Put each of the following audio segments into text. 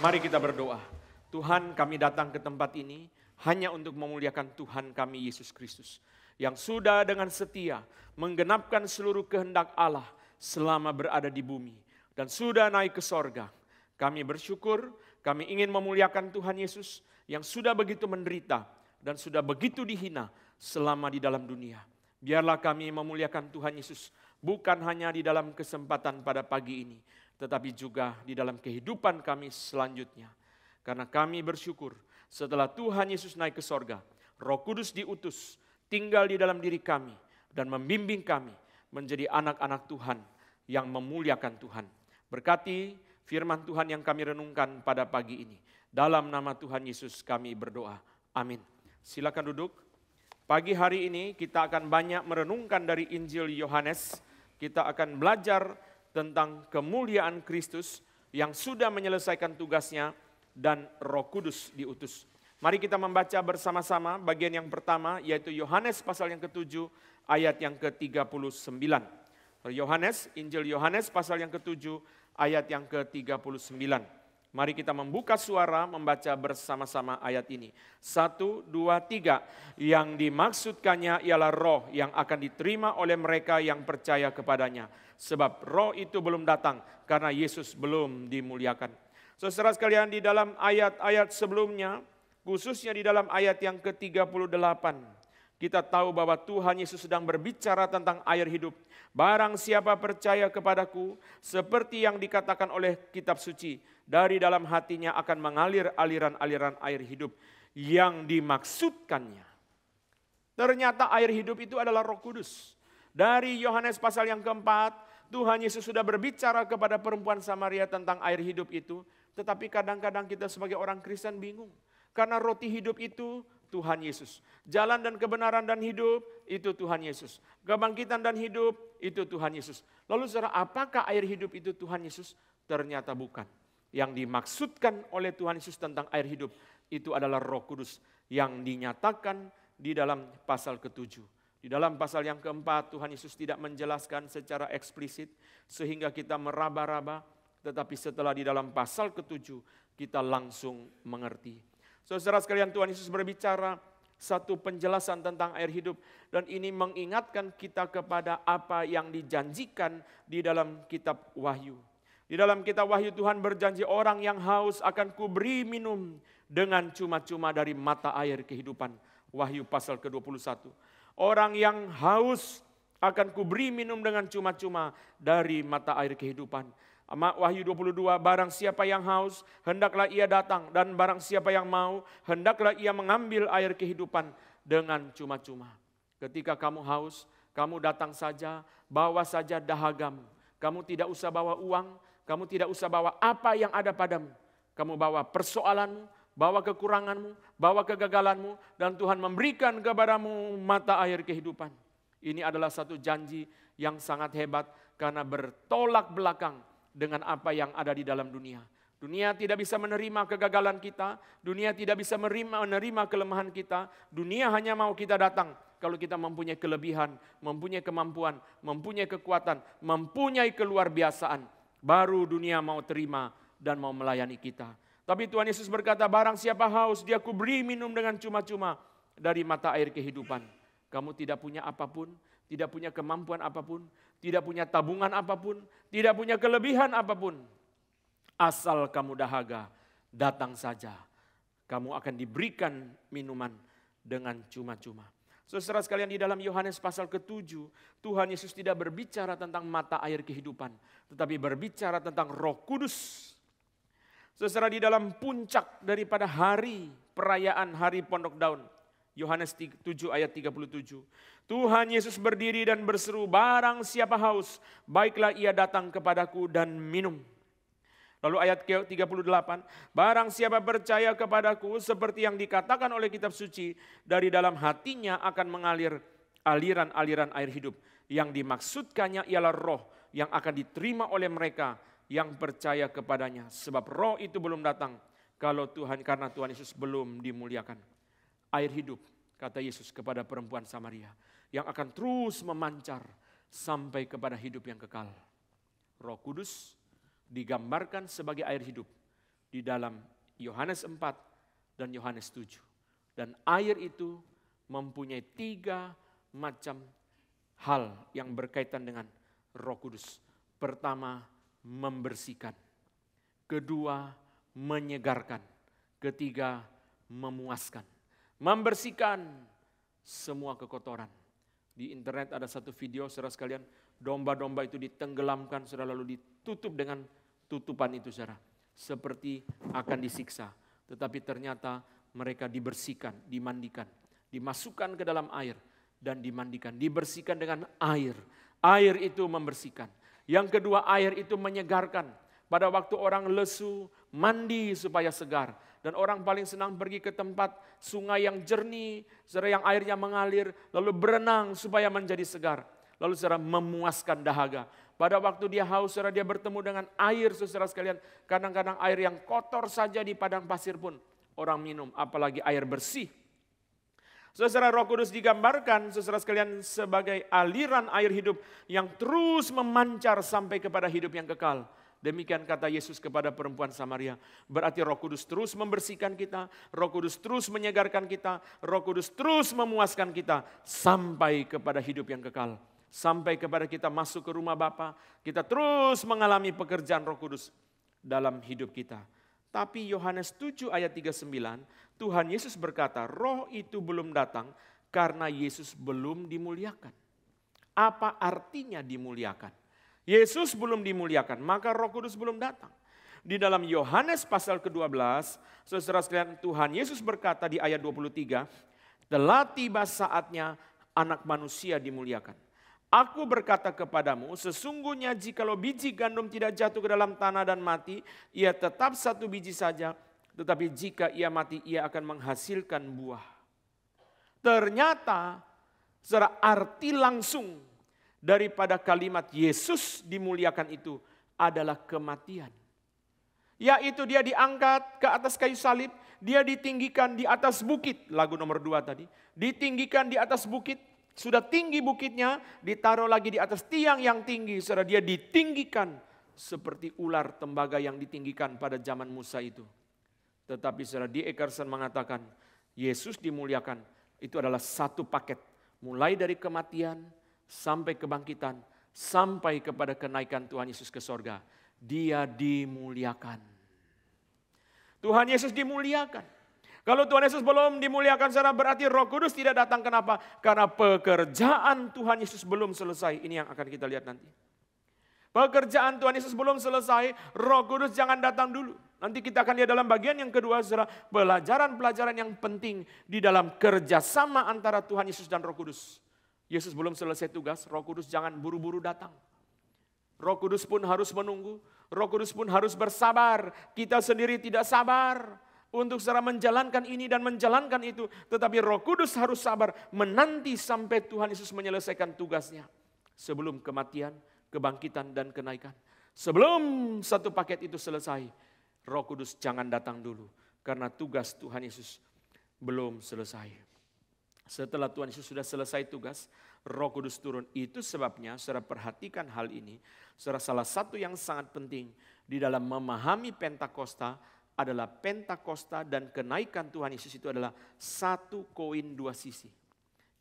Mari kita berdoa. Tuhan, kami datang ke tempat ini hanya untuk memuliakan Tuhan kami Yesus Kristus, yang sudah dengan setia menggenapkan seluruh kehendak Allah selama berada di bumi dan sudah naik ke sorga. Kami bersyukur, kami ingin memuliakan Tuhan Yesus yang sudah begitu menderita dan sudah begitu dihina selama di dalam dunia. Biarlah kami memuliakan Tuhan Yesus bukan hanya di dalam kesempatan pada pagi ini, tetapi juga di dalam kehidupan kami selanjutnya. Karena kami bersyukur setelah Tuhan Yesus naik ke sorga, Roh Kudus diutus, tinggal di dalam diri kami dan membimbing kami menjadi anak-anak Tuhan yang memuliakan Tuhan. Berkati firman Tuhan yang kami renungkan pada pagi ini. Dalam nama Tuhan Yesus kami berdoa. Amin. Silakan duduk. Pagi hari ini kita akan banyak merenungkan dari Injil Yohanes. Kita akan belajar tentang kemuliaan Kristus yang sudah menyelesaikan tugasnya dan Roh Kudus diutus. Mari kita membaca bersama-sama bagian yang pertama, yaitu Yohanes pasal yang ke-7 ayat yang ke-39. Injil Yohanes pasal yang ke-7 ayat yang ke-39. Mari kita membuka suara membaca bersama-sama ayat ini. 1, 2, 3. Yang dimaksudkannya ialah roh yang akan diterima oleh mereka yang percaya kepadanya. Sebab roh itu belum datang karena Yesus belum dimuliakan. Saudara sekalian, di dalam ayat-ayat sebelumnya, khususnya di dalam ayat yang ke-38, kita tahu bahwa Tuhan Yesus sedang berbicara tentang air hidup. Barang siapa percaya kepadaku, seperti yang dikatakan oleh kitab suci, dari dalam hatinya akan mengalir aliran-aliran air hidup. Yang dimaksudkannya, ternyata air hidup itu adalah Roh Kudus. Dari Yohanes pasal yang keempat, Tuhan Yesus sudah berbicara kepada perempuan Samaria tentang air hidup itu. Tetapi kadang-kadang kita sebagai orang Kristen bingung. Karena roti hidup itu Tuhan Yesus. Jalan dan kebenaran dan hidup itu Tuhan Yesus. Kebangkitan dan hidup itu Tuhan Yesus. Lalu saudara, apakah air hidup itu Tuhan Yesus? Ternyata bukan. Yang dimaksudkan oleh Tuhan Yesus tentang air hidup itu adalah Roh Kudus yang dinyatakan di dalam pasal ke-7. Di dalam pasal yang keempat Tuhan Yesus tidak menjelaskan secara eksplisit sehingga kita meraba-raba, tetapi setelah di dalam pasal ke-7 kita langsung mengerti. Saudara sekalian, Tuhan Yesus berbicara satu penjelasan tentang air hidup dan ini mengingatkan kita kepada apa yang dijanjikan di dalam kitab Wahyu. Di dalam kitab Wahyu Tuhan berjanji orang yang haus akan kuberi minum dengan cuma-cuma dari mata air kehidupan. Wahyu pasal ke-21. Orang yang haus akan kuberi minum dengan cuma-cuma dari mata air kehidupan. Wahyu 22, barang siapa yang haus, hendaklah ia datang. Dan barang siapa yang mau, hendaklah ia mengambil air kehidupan dengan cuma-cuma. Ketika kamu haus, kamu datang saja, bawa saja dahagamu. Kamu tidak usah bawa uang, kamu tidak usah bawa apa yang ada padamu. Kamu bawa persoalanmu, bawa kekuranganmu, bawa kegagalanmu. Dan Tuhan memberikan kepadamu mata air kehidupan. Ini adalah satu janji yang sangat hebat karena bertolak belakang dengan apa yang ada di dalam dunia. Dunia tidak bisa menerima kegagalan kita, dunia tidak bisa menerima kelemahan kita, dunia hanya mau kita datang kalau kita mempunyai kelebihan, mempunyai kemampuan, mempunyai kekuatan, mempunyai keluar biasaan, baru dunia mau terima dan mau melayani kita. Tapi Tuhan Yesus berkata, barang siapa haus, dia kuberi minum dengan cuma-cuma dari mata air kehidupan. Kamu tidak punya apapun, tidak punya kemampuan apapun, tidak punya tabungan apapun, tidak punya kelebihan apapun. Asal kamu dahaga, datang saja. Kamu akan diberikan minuman dengan cuma-cuma. Saudara sekalian, di dalam Yohanes pasal ke-7, Tuhan Yesus tidak berbicara tentang mata air kehidupan, tetapi berbicara tentang Roh Kudus. Saudara, di dalam puncak daripada hari perayaan Hari Pondok Daun, Yohanes 7 ayat 37. Tuhan Yesus berdiri dan berseru, barang siapa haus, baiklah ia datang kepadaku dan minum. Lalu ayat ke-38, barang siapa percaya kepadaku, seperti yang dikatakan oleh kitab suci, dari dalam hatinya akan mengalir aliran-aliran air hidup. Yang dimaksudkannya ialah roh yang akan diterima oleh mereka yang percaya kepadanya. Sebab roh itu belum datang karena Tuhan Yesus belum dimuliakan. Air hidup, kata Yesus kepada perempuan Samaria, yang akan terus memancar sampai kepada hidup yang kekal. Roh Kudus digambarkan sebagai air hidup. di dalam Yohanes 4 dan Yohanes 7. Dan air itu mempunyai 3 macam hal yang berkaitan dengan Roh Kudus. Pertama, membersihkan. Kedua, menyegarkan. Ketiga, memuaskan. Membersihkan semua kekotoran. Di internet ada satu video, saudara sekalian, domba-domba itu ditenggelamkan, saudara, lalu ditutup dengan tutupan itu, saudara. Seperti akan disiksa. Tetapi ternyata mereka dibersihkan, dimandikan, dimasukkan ke dalam air dan dimandikan, dibersihkan dengan air. Air itu membersihkan. Yang kedua, air itu menyegarkan. Pada waktu orang lesu, mandi supaya segar. Dan orang paling senang pergi ke tempat sungai yang jernih, yang airnya mengalir, lalu berenang supaya menjadi segar. Lalu saudara memuaskan dahaga. Pada waktu dia haus, saudara, dia bertemu dengan air, saudara sekalian. Kadang-kadang air yang kotor saja di padang pasir pun orang minum, apalagi air bersih. Saudara, Roh Kudus digambarkan, saudara sekalian, sebagai aliran air hidup yang terus memancar sampai kepada hidup yang kekal. Demikian kata Yesus kepada perempuan Samaria. Berarti Roh Kudus terus membersihkan kita, Roh Kudus terus menyegarkan kita, Roh Kudus terus memuaskan kita sampai kepada hidup yang kekal. Sampai kepada kita masuk ke rumah Bapa, kita terus mengalami pekerjaan Roh Kudus dalam hidup kita. Tapi Yohanes 7 ayat 39, Tuhan Yesus berkata, Roh itu belum datang karena Yesus belum dimuliakan. Apa artinya dimuliakan? Yesus belum dimuliakan, maka Roh Kudus belum datang. Di dalam Yohanes pasal ke-12, saudara sekalian, Tuhan Yesus berkata di ayat 23, telah tiba saatnya anak manusia dimuliakan. Aku berkata kepadamu, sesungguhnya jikalau biji gandum tidak jatuh ke dalam tanah dan mati, ia tetap satu biji saja, tetapi jika ia mati, ia akan menghasilkan buah. Ternyata, secara arti langsung, daripada kalimat Yesus dimuliakan itu adalah kematian. Yaitu dia diangkat ke atas kayu salib, dia ditinggikan di atas bukit, lagu nomor 2 tadi. Ditinggikan di atas bukit, sudah tinggi bukitnya, ditaruh lagi di atas tiang yang tinggi. Saudara, dia ditinggikan seperti ular tembaga yang ditinggikan pada zaman Musa itu. Tetapi saudara, D. A. Carson mengatakan, Yesus dimuliakan, itu adalah satu paket. Mulai dari kematian, sampai kebangkitan, sampai kepada kenaikan Tuhan Yesus ke sorga. Dia dimuliakan. Tuhan Yesus dimuliakan. Kalau Tuhan Yesus belum dimuliakan, saudara, berarti Roh Kudus tidak datang. Kenapa? Karena pekerjaan Tuhan Yesus belum selesai. Ini yang akan kita lihat nanti. Pekerjaan Tuhan Yesus belum selesai, Roh Kudus jangan datang dulu. Nanti kita akan lihat dalam bagian yang kedua, saudara, pelajaran-pelajaran yang penting di dalam kerjasama antara Tuhan Yesus dan Roh Kudus. Yesus belum selesai tugas, Roh Kudus jangan buru-buru datang. Roh Kudus pun harus menunggu, Roh Kudus pun harus bersabar. Kita sendiri tidak sabar untuk saudara menjalankan ini dan menjalankan itu. Tetapi Roh Kudus harus sabar menanti sampai Tuhan Yesus menyelesaikan tugasnya. Sebelum kematian, kebangkitan dan kenaikan. Sebelum satu paket itu selesai, Roh Kudus jangan datang dulu. Karena tugas Tuhan Yesus belum selesai. Setelah Tuhan Yesus sudah selesai tugas, Roh Kudus turun. Itu sebabnya, saudara perhatikan hal ini. Saudara, salah satu yang sangat penting di dalam memahami Pentakosta adalah Pentakosta dan kenaikan Tuhan Yesus itu adalah satu koin dua sisi.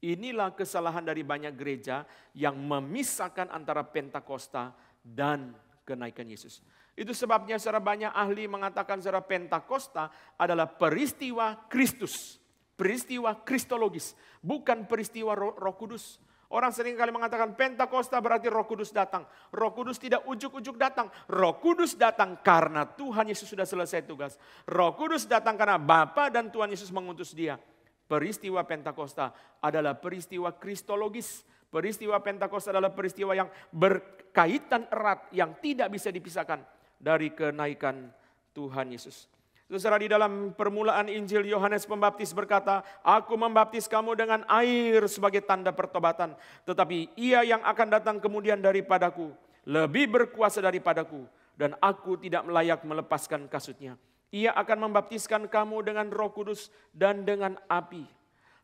Inilah kesalahan dari banyak gereja yang memisahkan antara Pentakosta dan kenaikan Yesus. Itu sebabnya saudara banyak ahli mengatakan saudara Pentakosta adalah peristiwa Kristus. Peristiwa kristologis, bukan peristiwa Roh Kudus. Orang sering kali mengatakan Pentakosta berarti Roh Kudus datang. Roh Kudus tidak ujuk-ujuk datang. Roh Kudus datang karena Tuhan Yesus sudah selesai tugas. Roh Kudus datang karena Bapa dan Tuhan Yesus mengutus dia. Peristiwa Pentakosta adalah peristiwa kristologis. Peristiwa Pentakosta adalah peristiwa yang berkaitan erat, yang tidak bisa dipisahkan dari kenaikan Tuhan Yesus. Saudara, di dalam permulaan Injil Yohanes Pembaptis berkata, aku membaptis kamu dengan air sebagai tanda pertobatan. Tetapi ia yang akan datang kemudian daripadaku, lebih berkuasa daripadaku. Dan aku tidak layak melepaskan kasutnya. Ia akan membaptiskan kamu dengan Roh Kudus dan dengan api.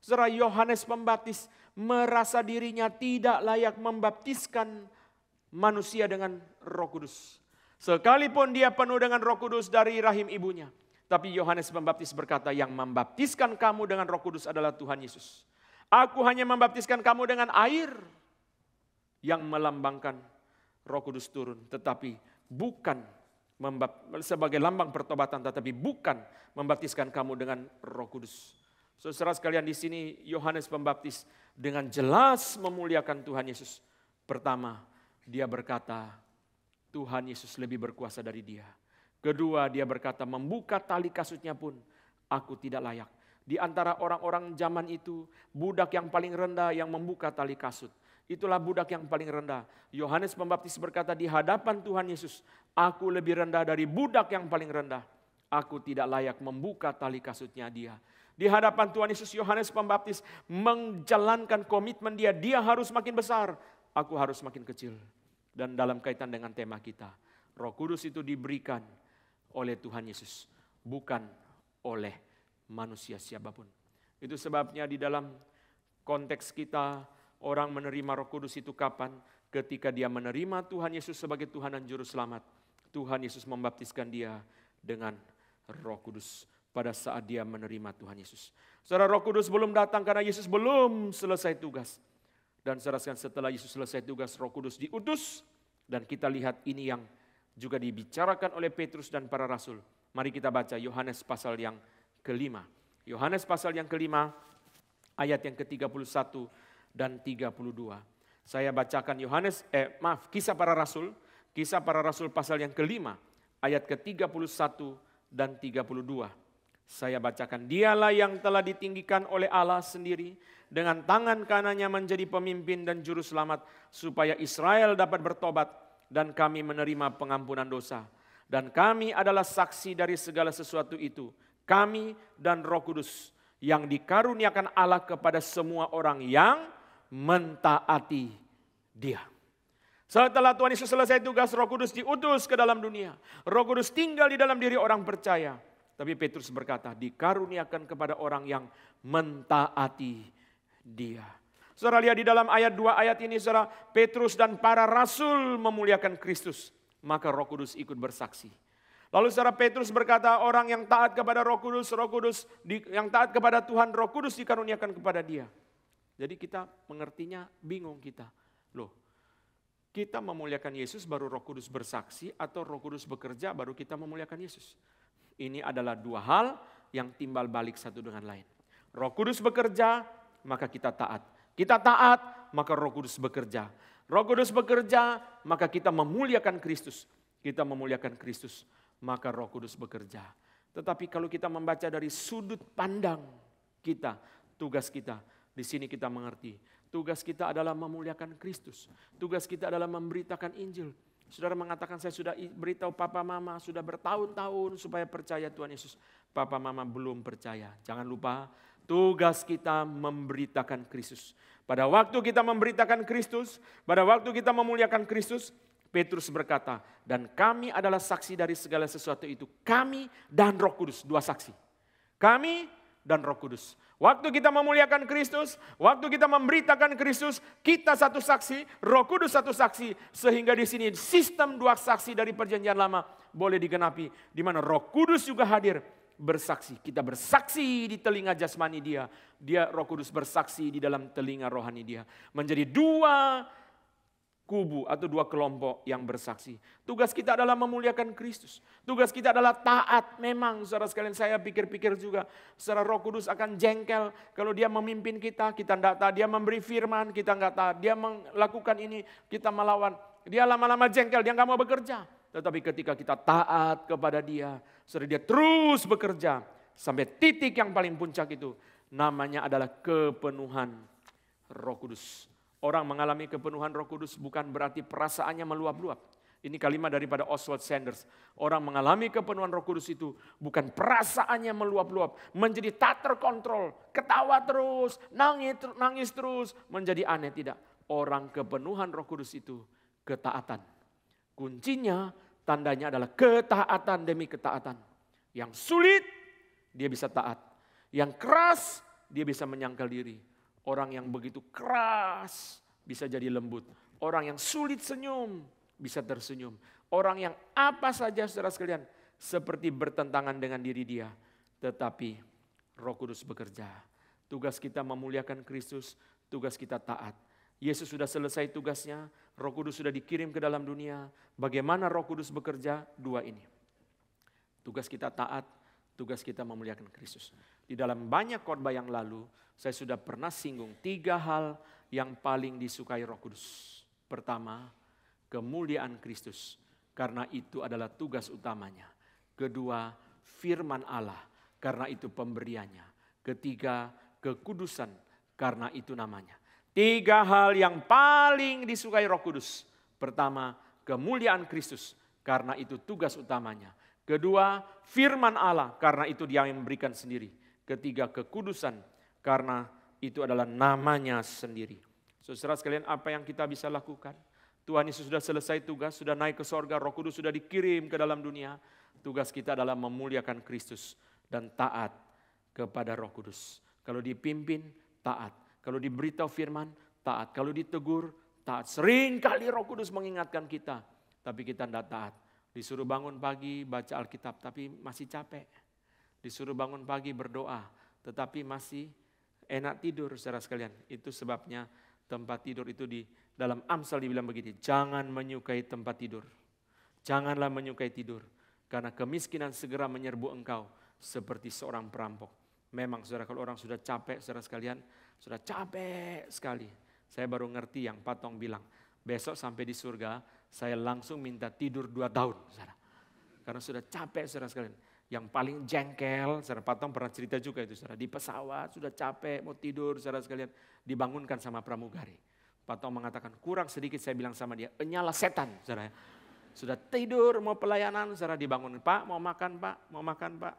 Saudara, Yohanes Pembaptis merasa dirinya tidak layak membaptiskan manusia dengan Roh Kudus. Sekalipun dia penuh dengan Roh Kudus dari rahim ibunya. Tapi Yohanes Pembaptis berkata, yang membaptiskan kamu dengan Roh Kudus adalah Tuhan Yesus. Aku hanya membaptiskan kamu dengan air yang melambangkan Roh Kudus turun. Tetapi bukan sebagai lambang pertobatan, tetapi bukan membaptiskan kamu dengan Roh Kudus. Saudara sekalian, di sini Yohanes Pembaptis dengan jelas memuliakan Tuhan Yesus. Pertama, dia berkata, Tuhan Yesus lebih berkuasa dari dia. Kedua, dia berkata, membuka tali kasutnya pun aku tidak layak. Di antara orang-orang zaman itu, budak yang paling rendah yang membuka tali kasut. Itulah budak yang paling rendah. Yohanes Pembaptis berkata, di hadapan Tuhan Yesus, aku lebih rendah dari budak yang paling rendah. Aku tidak layak membuka tali kasutnya dia. Di hadapan Tuhan Yesus, Yohanes Pembaptis menjalankan komitmen dia harus makin besar, aku harus makin kecil. Dan dalam kaitan dengan tema kita, Roh Kudus itu diberikan oleh Tuhan Yesus, bukan oleh manusia siapapun. Itu sebabnya di dalam konteks kita, orang menerima Roh Kudus itu kapan? Ketika dia menerima Tuhan Yesus sebagai Tuhan dan Juru Selamat. Tuhan Yesus membaptiskan dia dengan Roh Kudus pada saat dia menerima Tuhan Yesus. Saudara, Roh Kudus belum datang karena Yesus belum selesai tugas. Dan saudara, setelah Yesus selesai tugas, Roh Kudus diutus. Dan kita lihat ini yang juga dibicarakan oleh Petrus dan para rasul. Mari kita baca Yohanes pasal yang kelima. Yohanes pasal yang kelima, ayat yang ke-31 dan 32. Saya bacakan Kisah Para Rasul. Kisah Para Rasul pasal yang kelima, ayat ke-31 dan 32. Saya bacakan, dialah yang telah ditinggikan oleh Allah sendiri, dengan tangan kanannya menjadi pemimpin dan juru selamat, supaya Israel dapat bertobat, dan kami menerima pengampunan dosa. Dan kami adalah saksi dari segala sesuatu itu, kami dan Roh Kudus, yang dikaruniakan Allah kepada semua orang yang mentaati Dia. Setelah Tuhan Yesus selesai tugas, Roh Kudus diutus ke dalam dunia. Roh Kudus tinggal di dalam diri orang percaya. Tapi Petrus berkata, dikaruniakan kepada orang yang mentaati Dia. Saudara lihat di dalam ayat 2 ayat ini, saudara, Petrus dan para rasul memuliakan Kristus. Maka Roh Kudus ikut bersaksi. Lalu saudara, Petrus berkata, orang yang taat kepada Roh Kudus, yang taat kepada Tuhan, Roh Kudus dikaruniakan kepada dia. Jadi kita mengertinya bingung kita. Loh, kita memuliakan Yesus baru Roh Kudus bersaksi, atau Roh Kudus bekerja baru kita memuliakan Yesus? Ini adalah dua hal yang timbal balik satu dengan lain. Roh Kudus bekerja, maka kita taat. Kita taat, maka Roh Kudus bekerja. Roh Kudus bekerja, maka kita memuliakan Kristus. Kita memuliakan Kristus, maka Roh Kudus bekerja. Tetapi kalau kita membaca dari sudut pandang kita, tugas kita, di sini kita mengerti. Tugas kita adalah memuliakan Kristus. Tugas kita adalah memberitakan Injil. Saudara mengatakan, saya sudah beritahu papa mama sudah bertahun-tahun supaya percaya Tuhan Yesus. Papa mama belum percaya. Jangan lupa, tugas kita memberitakan Kristus. Pada waktu kita memberitakan Kristus, pada waktu kita memuliakan Kristus, Petrus berkata, dan kami adalah saksi dari segala sesuatu itu. Kami dan Roh Kudus, dua saksi. Kami dan Roh Kudus. Waktu kita memuliakan Kristus, waktu kita memberitakan Kristus, kita satu saksi, Roh Kudus satu saksi. Sehingga di sini sistem dua saksi dari perjanjian lama boleh digenapi. Di mana Roh Kudus juga hadir. Bersaksi, kita bersaksi di telinga jasmani dia, Roh Kudus bersaksi di dalam telinga rohani dia. Menjadi dua kubu atau dua kelompok yang bersaksi. Tugas kita adalah memuliakan Kristus. Tugas kita adalah taat. Memang saudara sekalian, saya pikir-pikir juga, saudara, Roh Kudus akan jengkel kalau dia memimpin kita tidak taat. Dia memberi firman, kita nggak taat. Dia melakukan ini, kita melawan. Dia lama-lama jengkel, dia nggak mau bekerja. Tetapi ketika kita taat kepada dia, saudara, dia terus bekerja sampai titik yang paling puncak itu. Namanya adalah kepenuhan Roh Kudus. Orang mengalami kepenuhan Roh Kudus bukan berarti perasaannya meluap-luap. Ini kalimat daripada Oswald Sanders. Orang mengalami kepenuhan Roh Kudus itu bukan perasaannya meluap-luap, menjadi tak terkontrol, ketawa terus, nangis terus, menjadi aneh. Tidak. Orang kepenuhan Roh Kudus itu ketaatan. Kuncinya, tandanya adalah ketaatan demi ketaatan. Yang sulit, dia bisa taat. Yang keras, dia bisa menyangkal diri. Orang yang begitu keras bisa jadi lembut. Orang yang sulit senyum bisa tersenyum. Orang yang apa saja saudara sekalian seperti bertentangan dengan diri dia. Tetapi Roh Kudus bekerja. Tugas kita memuliakan Kristus, tugas kita taat. Yesus sudah selesai tugasnya, Roh Kudus sudah dikirim ke dalam dunia. Bagaimana Roh Kudus bekerja? Dua ini. Tugas kita taat, tugas kita memuliakan Kristus. Di dalam banyak khotbah yang lalu, saya sudah pernah singgung 3 hal yang paling disukai Roh Kudus. Pertama, kemuliaan Kristus, karena itu adalah tugas utamanya. Kedua, firman Allah, karena itu pemberiannya. Ketiga, kekudusan, karena itu namanya. 3 hal yang paling disukai Roh Kudus. Pertama, kemuliaan Kristus, karena itu tugas utamanya. Kedua, firman Allah, karena itu Dia yang memberikan sendiri. Ketiga, kekudusan, karena itu adalah namanya sendiri. Saudara sekalian, apa yang kita bisa lakukan? Tuhan Yesus sudah selesai tugas, sudah naik ke sorga, Roh Kudus sudah dikirim ke dalam dunia. Tugas kita adalah memuliakan Kristus dan taat kepada Roh Kudus. Kalau dipimpin, taat. Kalau diberitahu firman, taat. Kalau ditegur, taat. Sering kali Roh Kudus mengingatkan kita, tapi kita tidak taat. Disuruh bangun pagi, baca Alkitab, tapi masih capek. Disuruh bangun pagi, berdoa, tetapi masih enak tidur, saudara sekalian. Itu sebabnya tempat tidur itu di dalam Amsal dibilang begini, jangan menyukai tempat tidur. Janganlah menyukai tidur, karena kemiskinan segera menyerbu engkau seperti seorang perampok. Memang saudara, kalau orang sudah capek, saudara sekalian, sudah capek sekali. Saya baru ngerti yang Patong bilang, besok sampai di surga, saya langsung minta tidur 2 tahun. Saudara. Karena sudah capek, saudara sekalian. Yang paling jengkel, saudara Patong pernah cerita juga itu, saudara. Di pesawat, sudah capek, mau tidur, saudara sekalian. Dibangunkan sama pramugari. Patong mengatakan, kurang sedikit saya bilang sama dia, nyala setan, saudara. Sudah tidur, mau pelayanan, saudara dibangun. Pak, mau makan pak, mau makan pak.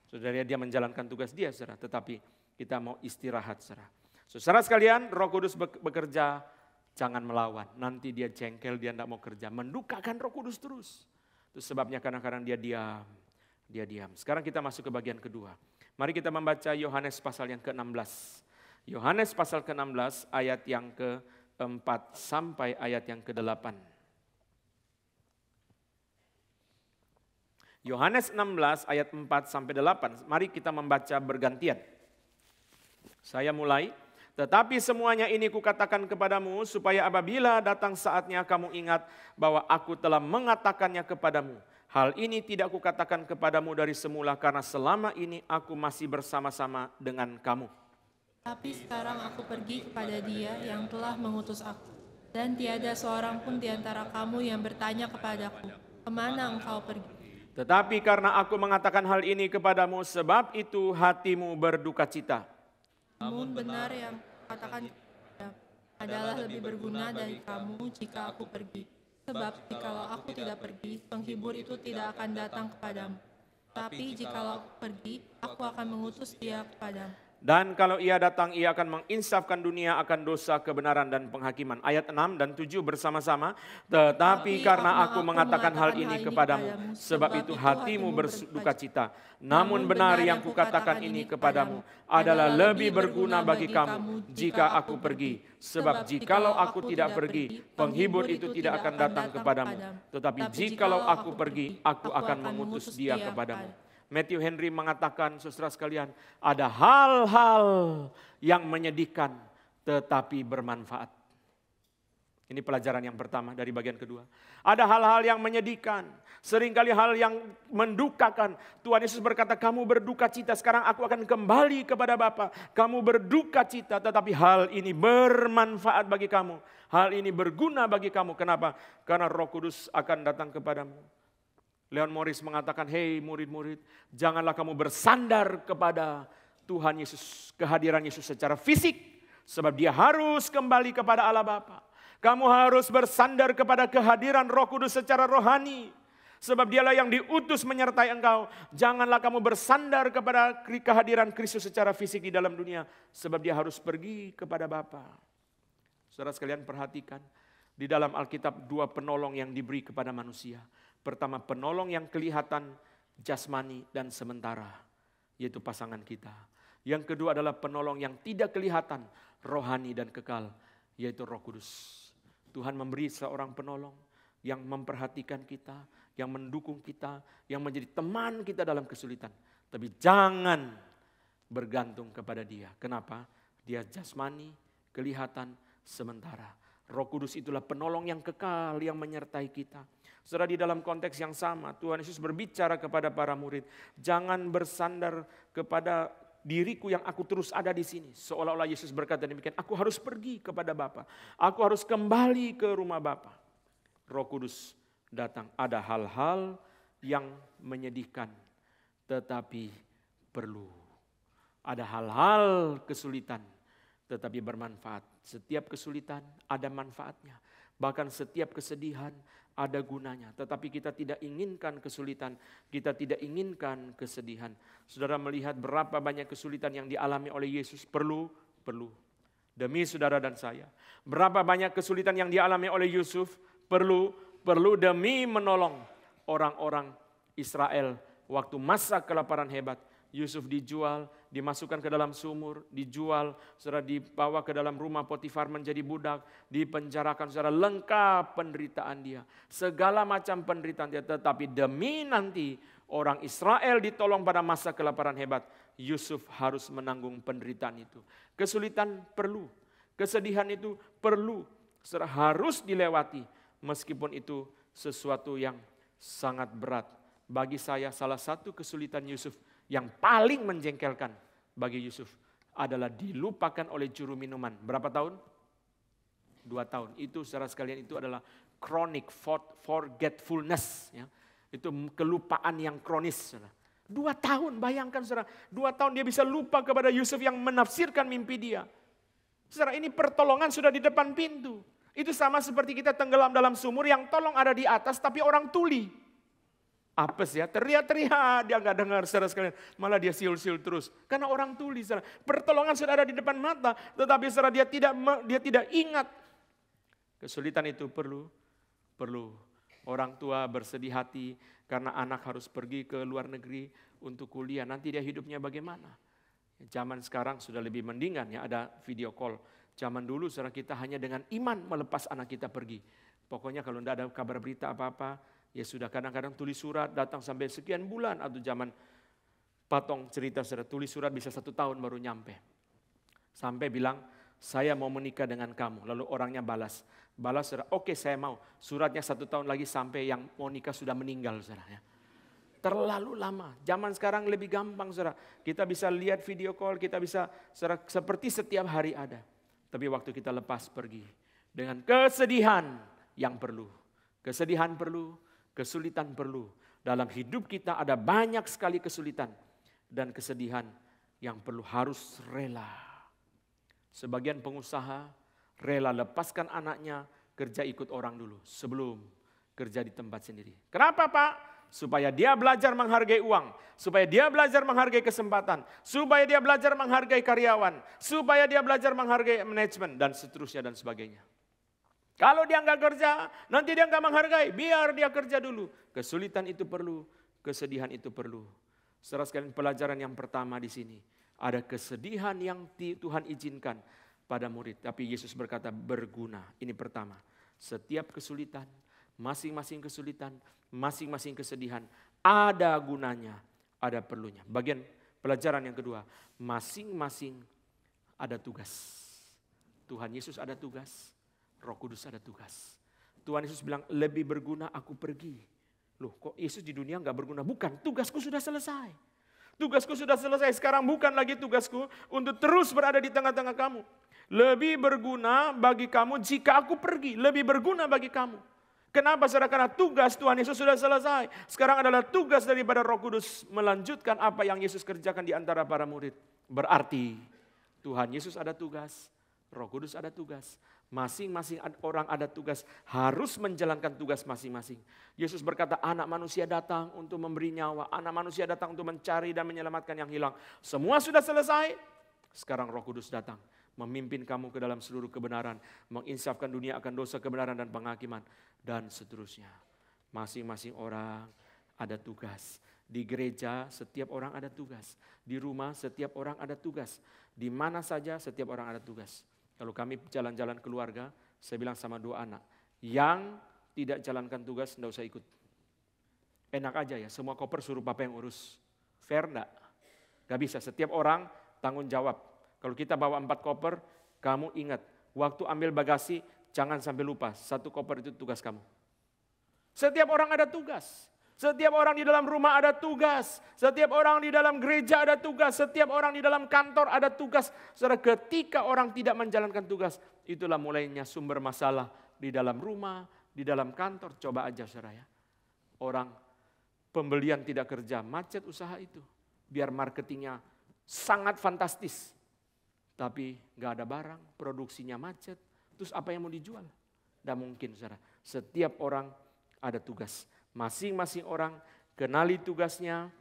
Saudara, dia menjalankan tugas dia, saudara. Tetapi kita mau istirahat, saudara. Saudara sekalian, Roh Kudus bekerja, jangan melawan. Nanti dia jengkel, dia tidak mau kerja. Mendukakan Roh Kudus terus. Itu sebabnya kadang-kadang dia diam. Dia diam. Sekarang kita masuk ke bagian kedua. Mari kita membaca Yohanes pasal yang ke-16. Yohanes pasal ke-16 ayat yang ke-4 sampai ayat yang ke-8. Yohanes 16 ayat 4 sampai 8. Mari kita membaca bergantian. Saya mulai. Tetapi semuanya ini kukatakan kepadamu supaya apabila datang saatnya kamu ingat bahwa aku telah mengatakannya kepadamu. Hal ini tidak kukatakan kepadamu dari semula karena selama ini aku masih bersama-sama dengan kamu. Tapi sekarang aku pergi kepada Dia yang telah mengutus aku. Dan tiada seorang pun di antara kamu yang bertanya kepadaku, kemana engkau pergi? Tetapi karena aku mengatakan hal ini kepadamu, sebab itu hatimu berduka cita. Namun benar yang katakan adalah lebih berguna dari kamu jika aku pergi. Sebab jikalau aku tidak pergi, penghibur itu tidak akan datang kepadamu. Tapi jikalau aku pergi, aku akan mengutus Dia kepadamu. Dan kalau ia datang, ia akan menginsafkan dunia akan dosa, kebenaran, dan penghakiman. Ayat 6 dan 7 bersama-sama. Tetapi karena aku mengatakan hal ini kepadamu, sebab itu hatimu berduka cita. Namun benar yang kukatakan ini kepadamu adalah lebih berguna bagi kamu jika aku pergi. Sebab jikalau aku tidak pergi, penghibur itu tidak akan datang kepadamu. Tetapi jikalau aku pergi, aku akan mengutus Dia kepadamu. Matthew Henry mengatakan, saudara sekalian, ada hal-hal yang menyedihkan tetapi bermanfaat. Ini pelajaran yang pertama dari bagian kedua. Ada hal-hal yang menyedihkan, seringkali hal yang mendukakan. Tuhan Yesus berkata, kamu berduka cita, sekarang aku akan kembali kepada Bapa. Kamu berduka cita, tetapi hal ini bermanfaat bagi kamu. Hal ini berguna bagi kamu. Kenapa? Karena Roh Kudus akan datang kepadamu. Leon Morris mengatakan, hei murid-murid, janganlah kamu bersandar kepada Tuhan Yesus, kehadiran Yesus secara fisik. Sebab Dia harus kembali kepada Allah Bapa. Kamu harus bersandar kepada kehadiran Roh Kudus secara rohani. Sebab Dialah yang diutus menyertai engkau. Janganlah kamu bersandar kepada kehadiran Kristus secara fisik di dalam dunia. Sebab Dia harus pergi kepada Bapa. Saudara sekalian perhatikan, di dalam Alkitab 2 penolong yang diberi kepada manusia. Pertama, penolong yang kelihatan jasmani dan sementara, yaitu pasangan kita. Yang kedua adalah penolong yang tidak kelihatan, rohani dan kekal, yaitu Roh Kudus. Tuhan memberi seorang penolong yang memperhatikan kita, yang mendukung kita, yang menjadi teman kita dalam kesulitan. Tapi jangan bergantung kepada dia. Kenapa? Dia jasmani, kelihatan, sementara. Roh Kudus itulah penolong yang kekal yang menyertai kita. Saudara, di dalam konteks yang sama, Tuhan Yesus berbicara kepada para murid, jangan bersandar kepada diriku yang aku terus ada di sini. Seolah-olah Yesus berkata demikian, aku harus pergi kepada Bapa. Aku harus kembali ke rumah Bapa. Roh Kudus datang. Ada hal-hal yang menyedihkan, tetapi perlu. Ada hal-hal kesulitan, tetapi bermanfaat. Setiap kesulitan ada manfaatnya. Bahkan setiap kesedihan ada gunanya. Tetapi kita tidak inginkan kesulitan, kita tidak inginkan kesedihan. Saudara melihat berapa banyak kesulitan yang dialami oleh Yesus, perlu. Demi saudara dan saya. Berapa banyak kesulitan yang dialami oleh Yusuf, perlu demi menolong orang-orang Israel. Waktu masa kelaparan hebat, Yusuf dijual, dimasukkan ke dalam sumur, dijual, saudara dibawa ke dalam rumah Potifar menjadi budak, dipenjarakan, saudara lengkap penderitaan dia. Segala macam penderitaan dia, tetapi demi nanti orang Israel ditolong pada masa kelaparan hebat, Yusuf harus menanggung penderitaan itu. Kesulitan perlu, kesedihan itu perlu, saudara harus dilewati, meskipun itu sesuatu yang sangat berat. Bagi saya salah satu kesulitan Yusuf yang paling menjengkelkan bagi Yusuf adalah dilupakan oleh juru minuman. Berapa tahun? 2 tahun. Itu saudara sekalian, itu adalah chronic forgetfulness. Ya. Itu kelupaan yang kronis. Saudara. 2 tahun, bayangkan saudara. 2 tahun dia bisa lupa kepada Yusuf yang menafsirkan mimpi dia. Saudara, ini pertolongan sudah di depan pintu. Itu sama seperti kita tenggelam dalam sumur yang tolong ada di atas tapi orang tuli. Apes ya, teriak-teriak, dia nggak dengar saudara sekalian, malah dia siul-siul terus. Karena orang tuli, saudara. Pertolongan sudah ada di depan mata, tetapi saudara dia tidak ingat. Kesulitan itu perlu. Orang tua bersedih hati karena anak harus pergi ke luar negeri untuk kuliah. Nanti dia hidupnya bagaimana? Zaman sekarang sudah lebih mendingan ya, ada video call. Zaman dulu saudara kita hanya dengan iman melepas anak kita pergi. Pokoknya kalau tidak ada kabar berita apa-apa, ya sudah, kadang-kadang tulis surat datang sampai sekian bulan. Atau zaman Patong cerita, saudara, tulis surat bisa 1 tahun baru nyampe. Sampai bilang, saya mau menikah dengan kamu. Lalu orangnya balas saudara, oke saya mau. Suratnya 1 tahun lagi sampai yang mau nikah sudah meninggal, saudara. Terlalu lama. Zaman sekarang lebih gampang, saudara. Kita bisa lihat video call, kita bisa, saudara, seperti setiap hari ada. Tapi waktu kita lepas pergi dengan kesedihan yang perlu. Kesedihan perlu. Kesulitan perlu. Dalam hidup kita ada banyak sekali kesulitan dan kesedihan yang perlu harus rela. Sebagian pengusaha rela lepaskan anaknya kerja ikut orang dulu sebelum kerja di tempat sendiri. Kenapa Pak? Supaya dia belajar menghargai uang, supaya dia belajar menghargai kesempatan, supaya dia belajar menghargai karyawan, supaya dia belajar menghargai manajemen dan seterusnya dan sebagainya. Kalau dia nggak kerja, nanti dia nggak menghargai. Biar dia kerja dulu. Kesulitan itu perlu, kesedihan itu perlu. Saudara sekalian, pelajaran yang pertama di sini, ada kesedihan yang Tuhan izinkan pada murid. Tapi Yesus berkata berguna. Ini pertama. Setiap kesulitan, masing-masing kesulitan, masing-masing kesedihan, ada gunanya, ada perlunya. Bagian pelajaran yang kedua, masing-masing ada tugas. Tuhan Yesus ada tugas. Roh Kudus ada tugas. Tuhan Yesus bilang lebih berguna aku pergi. Loh kok Yesus di dunia gak berguna? Bukan, tugasku sudah selesai. Tugasku sudah selesai, sekarang bukan lagi tugasku untuk terus berada di tengah-tengah kamu. Lebih berguna bagi kamu jika aku pergi, lebih berguna bagi kamu. Kenapa saudara? Karena tugas Tuhan Yesus sudah selesai. Sekarang adalah tugas daripada Roh Kudus melanjutkan apa yang Yesus kerjakan di antara para murid. Berarti Tuhan Yesus ada tugas, Roh Kudus ada tugas. Masing-masing orang ada tugas, harus menjalankan tugas masing-masing. Yesus berkata, anak manusia datang untuk memberi nyawa, anak manusia datang untuk mencari dan menyelamatkan yang hilang. Semua sudah selesai, sekarang Roh Kudus datang, memimpin kamu ke dalam seluruh kebenaran, menginsafkan dunia akan dosa, kebenaran dan penghakiman, dan seterusnya. Masing-masing orang ada tugas. Di gereja setiap orang ada tugas, di rumah setiap orang ada tugas, di mana saja setiap orang ada tugas. Kalau kami jalan-jalan keluarga, saya bilang sama 2 anak, yang tidak jalankan tugas, enggak usah ikut. Enak aja ya, semua koper suruh papa yang urus. Fair enggak? Gak bisa, setiap orang tanggung jawab. Kalau kita bawa 4 koper, kamu ingat, waktu ambil bagasi, jangan sampai lupa, 1 koper itu tugas kamu. Setiap orang ada tugas. Setiap orang di dalam rumah ada tugas. Setiap orang di dalam gereja ada tugas. Setiap orang di dalam kantor ada tugas. Saudara, ketika orang tidak menjalankan tugas, itulah mulainya sumber masalah di dalam rumah, di dalam kantor. Coba aja saudara ya. Orang pembelian tidak kerja, macet usaha itu. Biar marketingnya sangat fantastis. Tapi gak ada barang, produksinya macet. Terus apa yang mau dijual? Tidak mungkin saudara. Setiap orang ada tugas. Masing-masing orang kenali tugasnya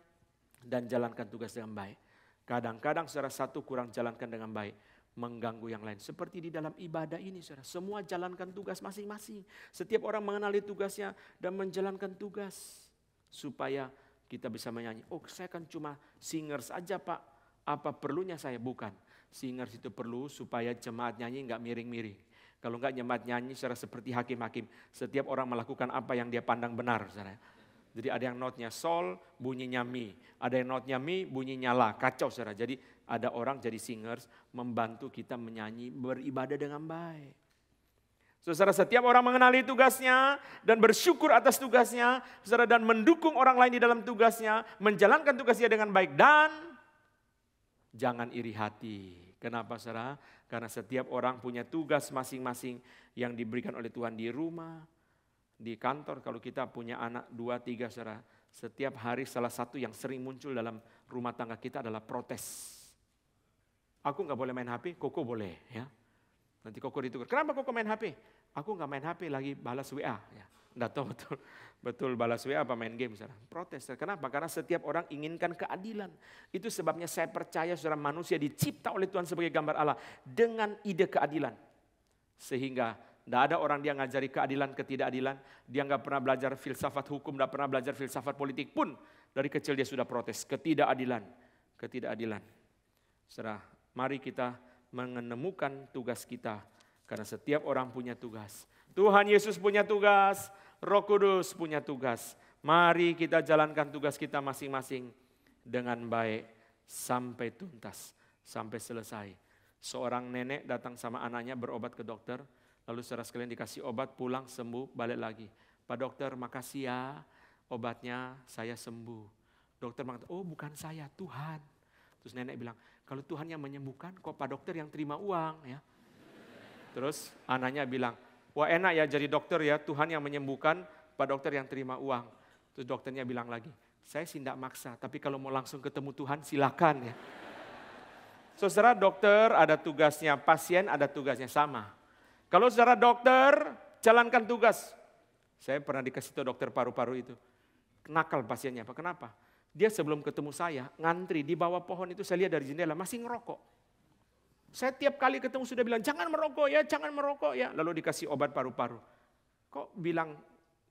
dan jalankan tugas dengan baik. Kadang-kadang saudara satu kurang jalankan dengan baik, mengganggu yang lain. Seperti di dalam ibadah ini saudara, semua jalankan tugas masing-masing. Setiap orang mengenali tugasnya dan menjalankan tugas. Supaya kita bisa menyanyi, oh saya kan cuma singers aja Pak, apa perlunya saya? Bukan, singers itu perlu supaya jemaat nyanyi enggak miring-miring. Kalau enggak jemaat nyanyi saudara seperti hakim-hakim. Setiap orang melakukan apa yang dia pandang benar saudara. Jadi ada yang notnya sol, bunyinya mi. Ada yang notnya mi, bunyinya la. Kacau saudara. Jadi ada orang jadi singers membantu kita menyanyi, beribadah dengan baik. Saudara, setiap orang mengenali tugasnya dan bersyukur atas tugasnya. Saudara, dan mendukung orang lain di dalam tugasnya. Menjalankan tugasnya dengan baik dan jangan iri hati. Kenapa saudara? Karena setiap orang punya tugas masing-masing yang diberikan oleh Tuhan di rumah, di kantor. Kalau kita punya anak 2, 3 saudara, setiap hari salah satu yang sering muncul dalam rumah tangga kita adalah protes. Aku gak boleh main HP, Koko boleh ya. Nanti Koko ditegur, kenapa Koko main HP? Aku gak main HP, lagi balas WA. Ya. Nggak tahu betul balas WA apa main game. Saudara. Protes. Kenapa? Karena setiap orang inginkan keadilan. Itu sebabnya saya percaya saudara, manusia dicipta oleh Tuhan sebagai gambar Allah dengan ide keadilan. Sehingga tidak ada orang dia ngajari keadilan, ketidakadilan. Dia nggak pernah belajar filsafat hukum, nggak pernah belajar filsafat politik pun. Dari kecil dia sudah protes. Ketidakadilan. Ketidakadilan. Saudara, mari kita menemukan tugas kita. Karena setiap orang punya tugas. Tuhan Yesus punya tugas. Roh Kudus punya tugas. Mari kita jalankan tugas kita masing-masing dengan baik sampai tuntas, sampai selesai. Seorang nenek datang sama anaknya berobat ke dokter, lalu saudara sekalian dikasih obat, pulang sembuh, balik lagi. Pak dokter, makasih ya, obatnya saya sembuh. Dokter mengatakan, oh bukan saya, Tuhan. Terus nenek bilang, kalau Tuhan yang menyembuhkan, kok Pak dokter yang terima uang ya. Terus anaknya bilang, wah enak ya jadi dokter ya, Tuhan yang menyembuhkan, Pak dokter yang terima uang. Terus dokternya bilang lagi, saya sih tidak maksa, tapi kalau mau langsung ketemu Tuhan silakan ya. Saudara dokter ada tugasnya, pasien ada tugasnya sama. Kalau saudara dokter, jalankan tugas. Saya pernah dikasih tahu dokter paru-paru itu. Nakal pasiennya, apa? Kenapa? Dia sebelum ketemu saya, ngantri di bawah pohon itu saya lihat dari jendela, masih ngerokok. Saya tiap kali ketemu sudah bilang, jangan merokok ya, jangan merokok ya. Lalu dikasih obat paru-paru. Kok bilang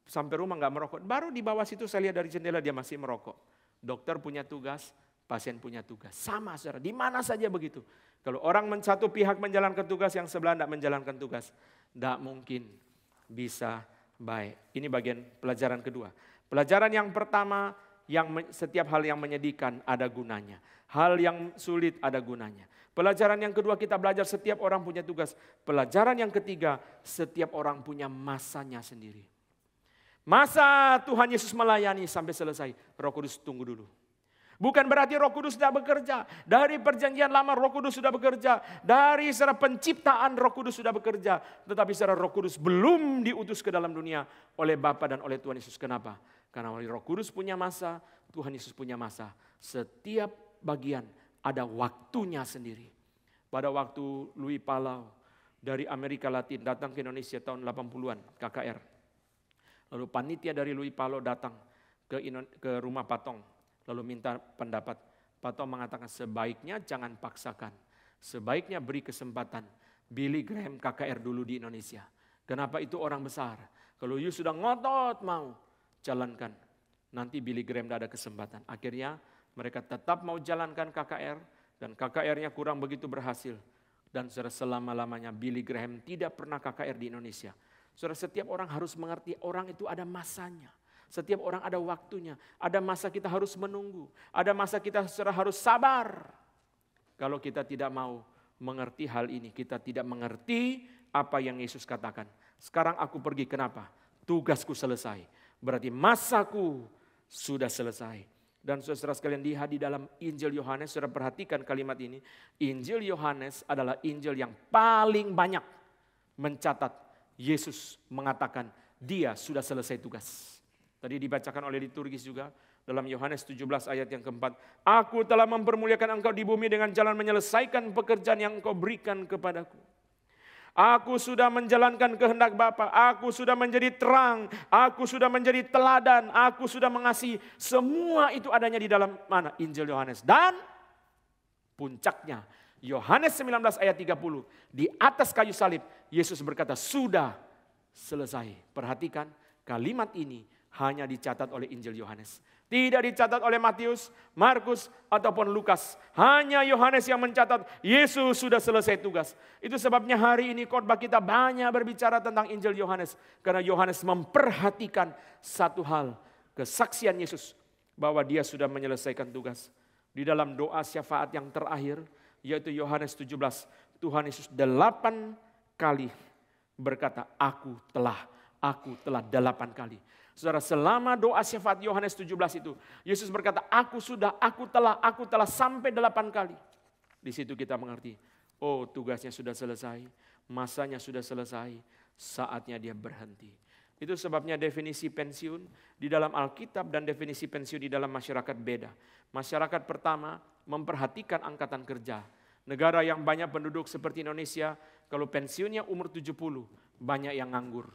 sampai rumah nggak merokok? Baru di bawah situ saya lihat dari jendela dia masih merokok. Dokter punya tugas, pasien punya tugas. Sama saudara, di mana saja begitu. Kalau orang satu pihak menjalankan tugas, yang sebelah tidak menjalankan tugas. Tidak mungkin bisa baik. Ini bagian pelajaran kedua. Pelajaran yang pertama, setiap hal yang menyedihkan ada gunanya. Hal yang sulit ada gunanya. Pelajaran yang kedua kita belajar setiap orang punya tugas. Pelajaran yang ketiga, setiap orang punya masanya sendiri. Masa Tuhan Yesus melayani sampai selesai, Roh Kudus tunggu dulu. Bukan berarti Roh Kudus tidak bekerja. Dari perjanjian lama Roh Kudus sudah bekerja. Dari secara penciptaan Roh Kudus sudah bekerja. Tetapi secara Roh Kudus belum diutus ke dalam dunia oleh Bapa dan oleh Tuhan Yesus. Kenapa? Karena oleh Roh Kudus punya masa, Tuhan Yesus punya masa. Setiap bagian ada waktunya sendiri. Pada waktu Louis Palau dari Amerika Latin datang ke Indonesia tahun 80-an, KKR. Lalu panitia dari Louis Palau datang ke rumah Patong. Lalu minta pendapat. Patong mengatakan sebaiknya jangan paksakan. Sebaiknya beri kesempatan. Billy Graham KKR dulu di Indonesia. Kenapa? Itu orang besar. Kalau you sudah ngotot mau, jalankan. Nanti Billy Graham tidak ada kesempatan. Akhirnya mereka tetap mau jalankan KKR. Dan KKR-nya kurang begitu berhasil. Dan selama-lamanya Billy Graham tidak pernah KKR di Indonesia. Saudara, setiap orang harus mengerti orang itu ada masanya. Setiap orang ada waktunya. Ada masa kita harus menunggu. Ada masa kita harus sabar. Kalau kita tidak mau mengerti hal ini, kita tidak mengerti apa yang Yesus katakan. Sekarang aku pergi, kenapa? Tugasku selesai. Berarti masaku sudah selesai. Dan saudara sekalian, lihat di dalam Injil Yohanes, saudara perhatikan kalimat ini. Injil Yohanes adalah Injil yang paling banyak mencatat Yesus mengatakan dia sudah selesai tugas. Tadi dibacakan oleh liturgis juga dalam Yohanes 17 ayat yang keempat. Aku telah mempermuliakan engkau di bumi dengan jalan menyelesaikan pekerjaan yang engkau berikan kepadaku. Aku sudah menjalankan kehendak Bapa, aku sudah menjadi terang, aku sudah menjadi teladan, aku sudah mengasihi. Semua itu adanya di dalam mana? Injil Yohanes. Dan puncaknya Yohanes 19 ayat 30. Di atas kayu salib Yesus berkata sudah selesai. Perhatikan kalimat ini hanya dicatat oleh Injil Yohanes. Tidak dicatat oleh Matius, Markus, ataupun Lukas. Hanya Yohanes yang mencatat Yesus sudah selesai tugas. Itu sebabnya hari ini khotbah kita banyak berbicara tentang Injil Yohanes. Karena Yohanes memperhatikan satu hal, kesaksian Yesus bahwa dia sudah menyelesaikan tugas. Di dalam doa syafaat yang terakhir, yaitu Yohanes 17, Tuhan Yesus 8 kali berkata, aku telah 8 kali. Saudara, selama doa syafaat Yohanes 17 itu, Yesus berkata, aku telah sampai 8 kali. Di situ kita mengerti, oh tugasnya sudah selesai, masanya sudah selesai, saatnya dia berhenti. Itu sebabnya definisi pensiun di dalam Alkitab dan definisi pensiun di dalam masyarakat beda. Masyarakat pertama memperhatikan angkatan kerja. Negara yang banyak penduduk seperti Indonesia, kalau pensiunnya umur 70, banyak yang nganggur.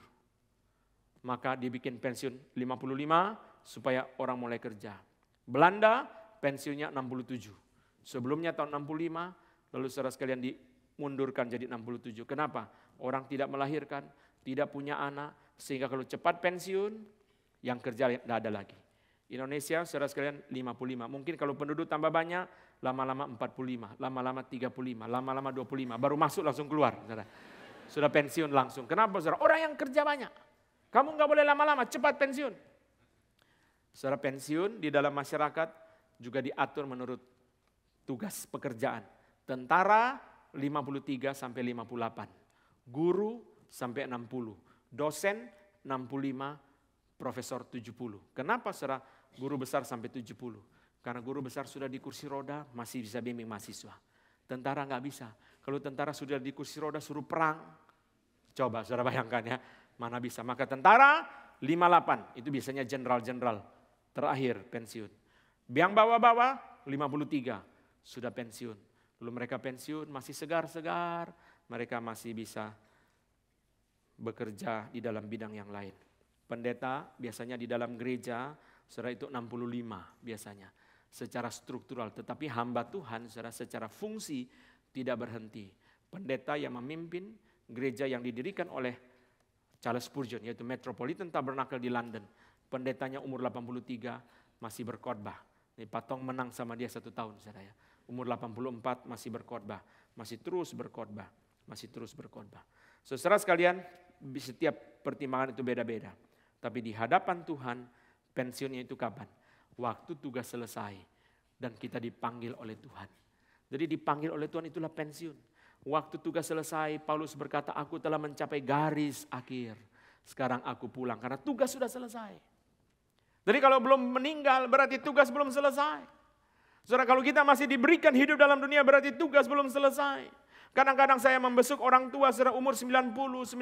Maka dibikin pensiun 55 supaya orang mulai kerja. Belanda pensiunnya 67. Sebelumnya tahun 65, lalu saudara sekalian dimundurkan jadi 67. Kenapa? Orang tidak melahirkan, tidak punya anak, sehingga kalau cepat pensiun, yang kerja tidak ada lagi. Indonesia saudara sekalian 55. Mungkin kalau penduduk tambah banyak, lama-lama 45, lama-lama 35, lama-lama 25. Baru masuk langsung keluar. Saudara. Sudah pensiun langsung. Kenapa saudara? Orang yang kerja banyak. Kamu nggak boleh lama-lama, cepat pensiun. Saudara, pensiun di dalam masyarakat juga diatur menurut tugas pekerjaan. Tentara 53 sampai 58. Guru sampai 60. Dosen 65, profesor 70. Kenapa saudara guru besar sampai 70? Karena guru besar sudah di kursi roda masih bisa bimbing mahasiswa. Tentara nggak bisa. Kalau tentara sudah di kursi roda suruh perang. Coba saudara bayangkan ya. Mana bisa. Maka tentara 58. Itu biasanya jenderal-jenderal. Terakhir pensiun. Yang bawa-bawa 53. Sudah pensiun. Lalu mereka pensiun masih segar-segar. Mereka masih bisa bekerja di dalam bidang yang lain. Pendeta biasanya di dalam gereja. Saudara itu 65 biasanya. Secara struktural. Tetapi hamba Tuhan saudara secara fungsi tidak berhenti. Pendeta yang memimpin gereja yang didirikan oleh Charles Spurgeon, yaitu Metropolitan Tabernacle di London. Pendetanya umur 83 masih berkhotbah. Ini Patong menang sama dia 1 tahun. Saudara. Umur 84 masih berkhotbah. Masih terus berkhotbah. Masih terus berkhotbah. Saudara sekalian, setiap pertimbangan itu beda-beda. Tapi di hadapan Tuhan, pensiunnya itu kapan? Waktu tugas selesai dan kita dipanggil oleh Tuhan. Jadi dipanggil oleh Tuhan itulah pensiun. Waktu tugas selesai, Paulus berkata, aku telah mencapai garis akhir. Sekarang aku pulang karena tugas sudah selesai. Jadi kalau belum meninggal berarti tugas belum selesai. Saudara, kalau kita masih diberikan hidup dalam dunia berarti tugas belum selesai. Kadang-kadang saya membesuk orang tua saudara umur 90, 95.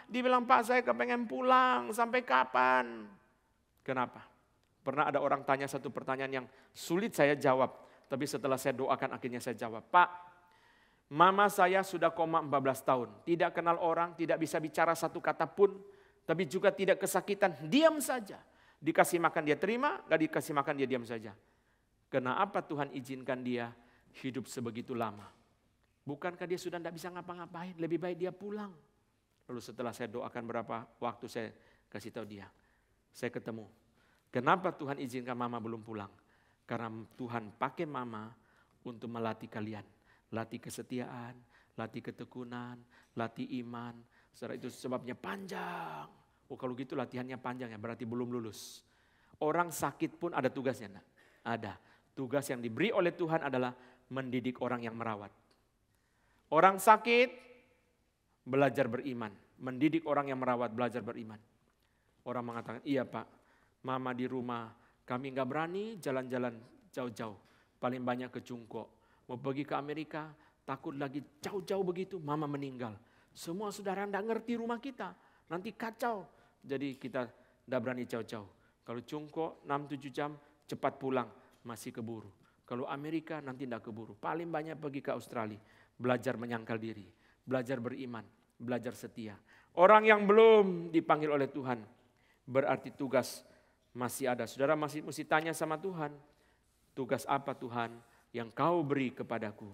Dibilang, Pak saya kepengen pulang, sampai kapan? Kenapa? Pernah ada orang tanya satu pertanyaan yang sulit saya jawab. Tapi setelah saya doakan akhirnya saya jawab. Pak, mama saya sudah koma 14 tahun. Tidak kenal orang, tidak bisa bicara satu kata pun. Tapi juga tidak kesakitan, diam saja. Dikasih makan dia terima, gak dikasih makan dia diam saja. Kenapa Tuhan izinkan dia hidup sebegitu lama? Bukankah dia sudah tidak bisa ngapa-ngapain? Lebih baik dia pulang. Lalu setelah saya doakan berapa waktu saya kasih tahu dia. Saya ketemu. Kenapa Tuhan izinkan mama belum pulang? Karena Tuhan pakai mama untuk melatih kalian. Latih kesetiaan, latih ketekunan, latih iman. Saudara, itu sebabnya panjang. Oh kalau gitu latihannya panjang ya, berarti belum lulus. Orang sakit pun ada tugasnya enggak? Ada. Tugas yang diberi oleh Tuhan adalah mendidik orang yang merawat. Orang sakit belajar beriman. Mendidik orang yang merawat belajar beriman. Orang mengatakan, iya Pak, Mama di rumah, kami enggak berani jalan-jalan jauh-jauh. Paling banyak ke Cungko. Mau pergi ke Amerika, takut lagi jauh-jauh begitu, Mama meninggal. Semua saudara enggak ngerti rumah kita, nanti kacau. Jadi kita enggak berani jauh-jauh. Kalau Cungko 6-7 jam, cepat pulang, masih keburu. Kalau Amerika nanti enggak keburu. Paling banyak pergi ke Australia, belajar menyangkal diri, belajar beriman, belajar setia. Orang yang belum dipanggil oleh Tuhan, berarti tugas masih ada. Saudara masih mesti tanya sama Tuhan, tugas apa Tuhan yang kau beri kepadaku?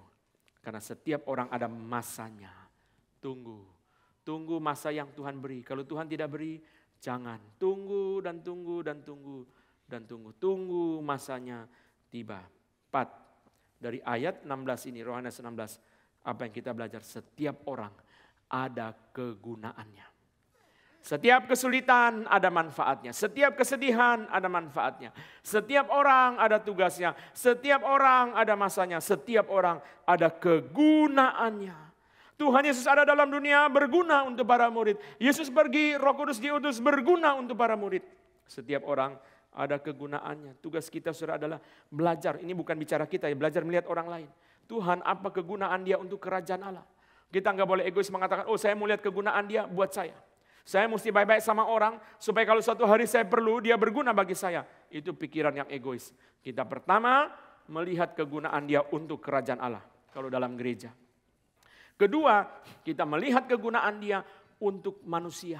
Karena setiap orang ada masanya. Tunggu masa yang Tuhan beri. Kalau Tuhan tidak beri, jangan. Tunggu dan tunggu dan tunggu dan tunggu. Tunggu masanya tiba. 4. Dari ayat 16 ini, Yohanes 16. Apa yang kita belajar? Setiap orang ada kegunaannya. Setiap kesulitan ada manfaatnya. Setiap kesedihan ada manfaatnya. Setiap orang ada tugasnya. Setiap orang ada masanya. Setiap orang ada kegunaannya. Tuhan Yesus ada dalam dunia berguna untuk para murid. Yesus pergi, Roh Kudus diutus berguna untuk para murid. Setiap orang ada kegunaannya. Tugas kita saudara adalah belajar. Ini bukan bicara kita ya, belajar melihat orang lain. Tuhan apa kegunaan dia untuk kerajaan Allah. Kita nggak boleh egois mengatakan, oh saya mau lihat kegunaan dia buat saya. Saya mesti baik-baik sama orang supaya kalau suatu hari saya perlu dia berguna bagi saya. Itu pikiran yang egois. Kita pertama melihat kegunaan dia untuk kerajaan Allah. Kalau dalam gereja. Kedua, kita melihat kegunaan dia untuk manusia.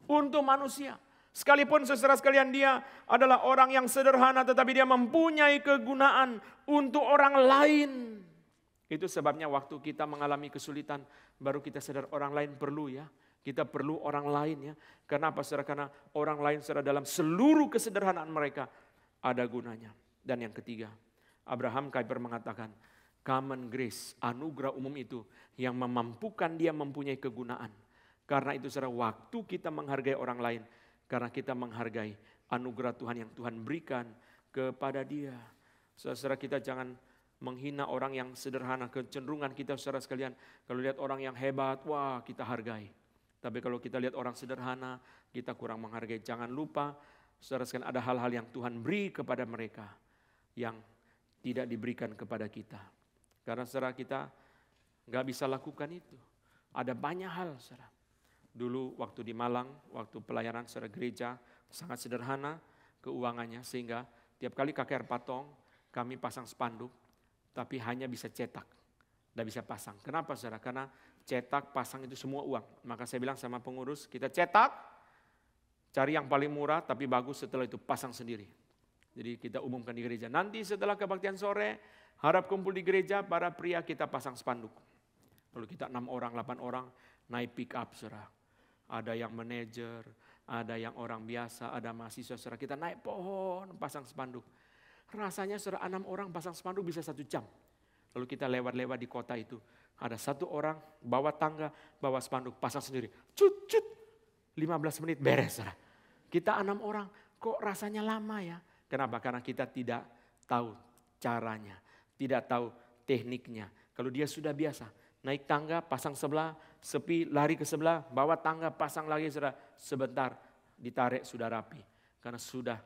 Untuk manusia. Sekalipun saudara sekalian dia adalah orang yang sederhana tetapi dia mempunyai kegunaan untuk orang lain. Itu sebabnya waktu kita mengalami kesulitan baru kita sadar orang lain perlu ya. Kita perlu orang lain ya. Kenapa saudara? Karena orang lain saudara dalam seluruh kesederhanaan mereka ada gunanya. Dan yang ketiga, Abraham Kuyper mengatakan, common grace, anugerah umum itu yang memampukan dia mempunyai kegunaan. Karena itu saudara, waktu kita menghargai orang lain, karena kita menghargai anugerah Tuhan yang Tuhan berikan kepada dia. Saudara kita jangan menghina orang yang sederhana. Kecenderungan kita saudara sekalian, kalau lihat orang yang hebat, wah kita hargai. Tapi kalau kita lihat orang sederhana, kita kurang menghargai. Jangan lupa, saudara sekalian ada hal-hal yang Tuhan beri kepada mereka, yang tidak diberikan kepada kita. Karena saudara kita nggak bisa lakukan itu. Ada banyak hal saudara. Dulu waktu di Malang, waktu pelayanan saudara gereja, sangat sederhana keuangannya. Sehingga tiap kali KKR Patong, kami pasang spanduk, tapi hanya bisa cetak. Nggak bisa pasang. Kenapa saudara? Karena cetak, pasang itu semua uang. Maka saya bilang sama pengurus, kita cetak, cari yang paling murah tapi bagus, setelah itu pasang sendiri. Jadi kita umumkan di gereja. Nanti setelah kebaktian sore, harap kumpul di gereja, para pria kita pasang spanduk. Lalu kita 6 orang, 8 orang naik pick up saudara. Ada yang manajer, ada yang orang biasa, ada mahasiswa saudara. Kita naik pohon, pasang spanduk. Rasanya saudara 6 orang pasang spanduk bisa 1 jam. Lalu kita lewat-lewat di kota itu. Ada 1 orang bawa tangga, bawa spanduk, pasang sendiri. Cut, 15 menit beres saudara. Kita 6 orang, kok rasanya lama ya? Kenapa? Karena kita tidak tahu caranya. Tidak tahu tekniknya. Kalau dia sudah biasa, naik tangga, pasang sebelah, sepi, lari ke sebelah, bawa tangga, pasang lagi, saudara. Sebentar, ditarik, sudah rapi. Karena sudah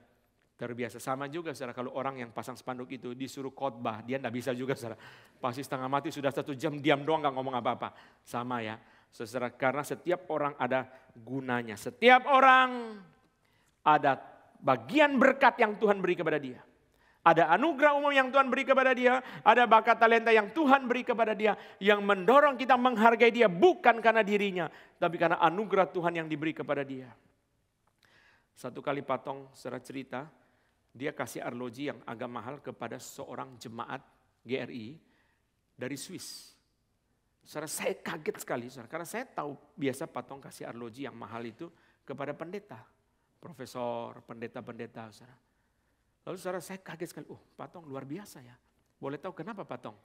terbiasa. Sama juga, saudara, kalau orang yang pasang spanduk itu disuruh khotbah, dia tidak bisa juga, saudara. Pasti setengah mati, sudah 1 jam, diam doang, gak ngomong apa-apa. Sama ya, saudara, karena setiap orang ada gunanya. Setiap orang ada bagian berkat yang Tuhan beri kepada dia. Ada anugerah umum yang Tuhan beri kepada dia. Ada bakat talenta yang Tuhan beri kepada dia. Yang mendorong kita menghargai dia bukan karena dirinya. Tapi karena anugerah Tuhan yang diberi kepada dia. Satu kali Patong secara cerita. Dia kasih arloji yang agak mahal kepada seorang jemaat GRI dari Swiss. Saya kaget sekali. Karena saya tahu biasa Patong kasih arloji yang mahal itu kepada pendeta. Profesor, pendeta-pendeta. Lalu saudara saya kaget sekali, Patong luar biasa ya. Boleh tahu kenapa Patong?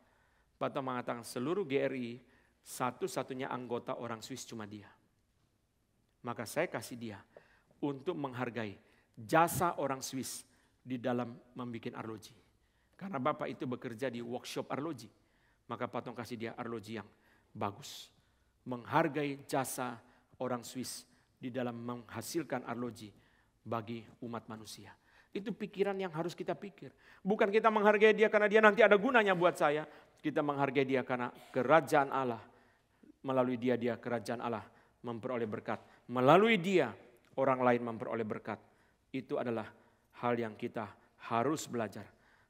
Patong mengatakan seluruh GRI Satu-satunya anggota orang Swiss cuma dia. Maka saya kasih dia untuk menghargai jasa orang Swiss di dalam membuat arloji. Karena Bapak itu bekerja di workshop arloji. Maka Patong kasih dia arloji yang bagus. Menghargai jasa orang Swiss di dalam menghasilkan arloji bagi umat manusia. Itu pikiran yang harus kita pikir. Bukan kita menghargai dia karena dia nanti ada gunanya buat saya. Kita menghargai dia karena kerajaan Allah. Melalui dia kerajaan Allah memperoleh berkat. Melalui dia orang lain memperoleh berkat. Itu adalah hal yang kita harus belajar.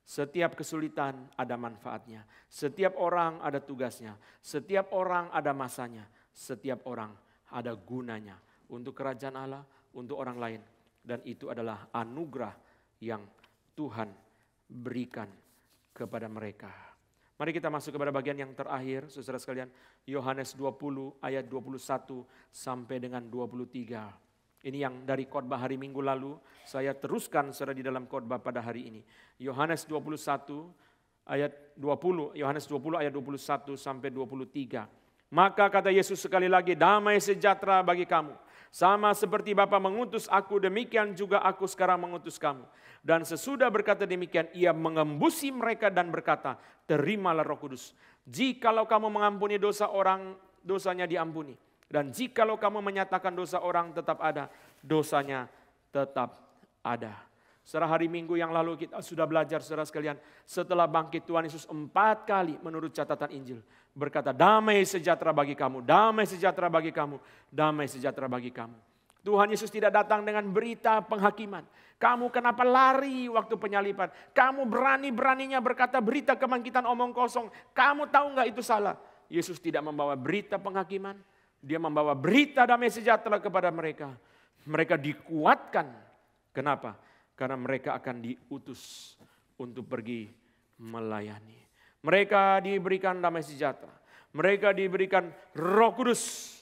Setiap kesulitan ada manfaatnya. Setiap orang ada tugasnya. Setiap orang ada masanya. Setiap orang ada gunanya. Untuk kerajaan Allah, untuk orang lain. Dan itu adalah anugerah yang Tuhan berikan kepada mereka. Mari kita masuk kepada bagian yang terakhir, saudara sekalian. Yohanes 20 ayat 21 sampai dengan 23. Ini yang dari khotbah hari Minggu lalu, saya teruskan saudara di dalam khotbah pada hari ini. Yohanes 21 ayat 20, Yohanes 20 ayat 21 sampai 23. Maka kata Yesus sekali lagi, damai sejahtera bagi kamu. Sama seperti Bapa mengutus aku, demikian juga aku sekarang mengutus kamu. Dan sesudah berkata demikian, ia mengembusi mereka dan berkata, terimalah Roh Kudus. Jikalau kamu mengampuni dosa orang, dosanya diampuni. Dan jikalau kamu menyatakan dosa orang tetap ada, dosanya tetap ada. Setelah hari Minggu yang lalu kita sudah belajar saudara sekalian, setelah bangkit Tuhan Yesus 4 kali menurut catatan Injil. Berkata, damai sejahtera bagi kamu, damai sejahtera bagi kamu, damai sejahtera bagi kamu. Tuhan Yesus tidak datang dengan berita penghakiman. Kamu kenapa lari waktu penyaliban? Kamu berani-beraninya berkata berita kebangkitan omong kosong. Kamu tahu nggak itu salah? Yesus tidak membawa berita penghakiman. Dia membawa berita damai sejahtera kepada mereka. Mereka dikuatkan. Kenapa? Karena mereka akan diutus untuk pergi melayani. Mereka diberikan damai sejahtera. Mereka diberikan Roh Kudus.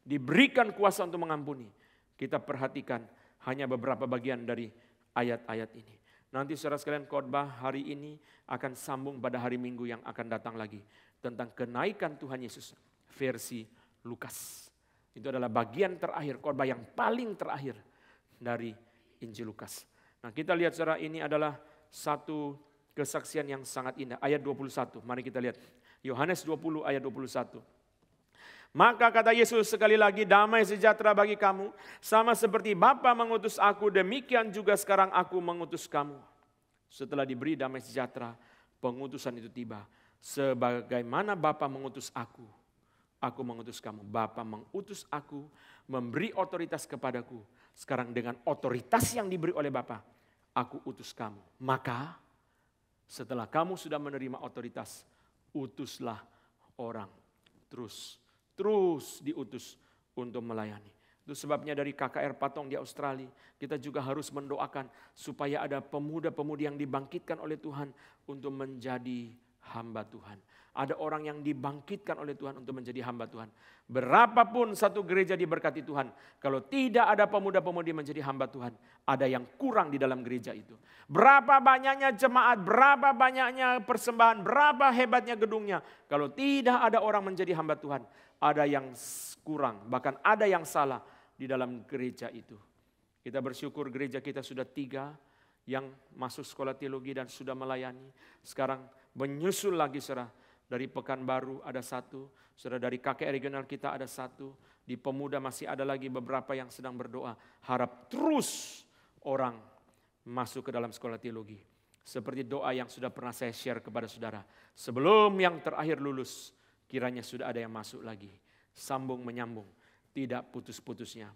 Diberikan kuasa untuk mengampuni. Kita perhatikan hanya beberapa bagian dari ayat-ayat ini. Nanti saudara sekalian khotbah hari ini akan sambung pada hari Minggu yang akan datang lagi. Tentang kenaikan Tuhan Yesus versi Lukas. Itu adalah bagian terakhir, khotbah yang paling terakhir dari Injil Lukas. Nah kita lihat saudara, ini adalah satu kesaksian yang sangat indah. Ayat 21, mari kita lihat. Yohanes 20 ayat 21. Maka kata Yesus sekali lagi, damai sejahtera bagi kamu. Sama seperti Bapa mengutus aku, demikian juga sekarang aku mengutus kamu. Setelah diberi damai sejahtera, pengutusan itu tiba. Sebagaimana Bapa mengutus aku mengutus kamu. Bapa mengutus aku, memberi otoritas kepadaku. Sekarang dengan otoritas yang diberi oleh Bapa, aku utus kamu. Maka setelah kamu sudah menerima otoritas, utuslah orang. Terus diutus untuk melayani. Itu sebabnya dari KKR Patong di Australia, kita juga harus mendoakan supaya ada pemuda-pemudi yang dibangkitkan oleh Tuhan untuk menjadi hamba Tuhan. Ada orang yang dibangkitkan oleh Tuhan untuk menjadi hamba Tuhan. Berapapun satu gereja diberkati Tuhan, kalau tidak ada pemuda-pemudi menjadi hamba Tuhan, ada yang kurang di dalam gereja itu. Berapa banyaknya jemaat, berapa banyaknya persembahan, berapa hebatnya gedungnya, kalau tidak ada orang menjadi hamba Tuhan, ada yang kurang, bahkan ada yang salah di dalam gereja itu. Kita bersyukur gereja kita sudah 3 yang masuk sekolah teologi dan sudah melayani. Sekarang menyusul lagi saudara. Dari Pekanbaru ada 1, saudara dari KKR regional kita ada 1, di Pemuda masih ada lagi beberapa yang sedang berdoa. Harap terus orang masuk ke dalam sekolah teologi. Seperti doa yang sudah pernah saya share kepada saudara. Sebelum yang terakhir lulus, kiranya sudah ada yang masuk lagi. Sambung menyambung, tidak putus-putusnya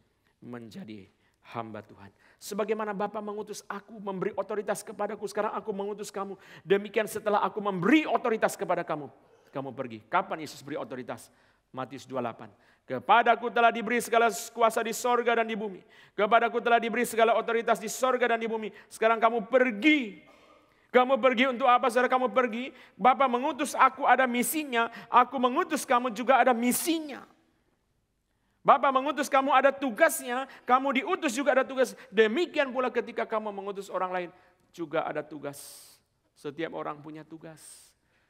menjadi hamba Tuhan. Sebagaimana Bapa mengutus aku, memberi otoritas kepadaku, sekarang aku mengutus kamu. Demikian setelah aku memberi otoritas kepada kamu, kamu pergi. Kapan Yesus beri otoritas? Matius 28. Kepadaku telah diberi segala kuasa di sorga dan di bumi. Kepadaku telah diberi segala otoritas di sorga dan di bumi. Sekarang kamu pergi. Kamu pergi untuk apa saudara? Kamu pergi. Bapa mengutus aku, ada misinya. Aku mengutus kamu juga ada misinya. Bapa mengutus kamu ada tugasnya, kamu diutus juga ada tugas. Demikian pula ketika kamu mengutus orang lain juga ada tugas. Setiap orang punya tugas.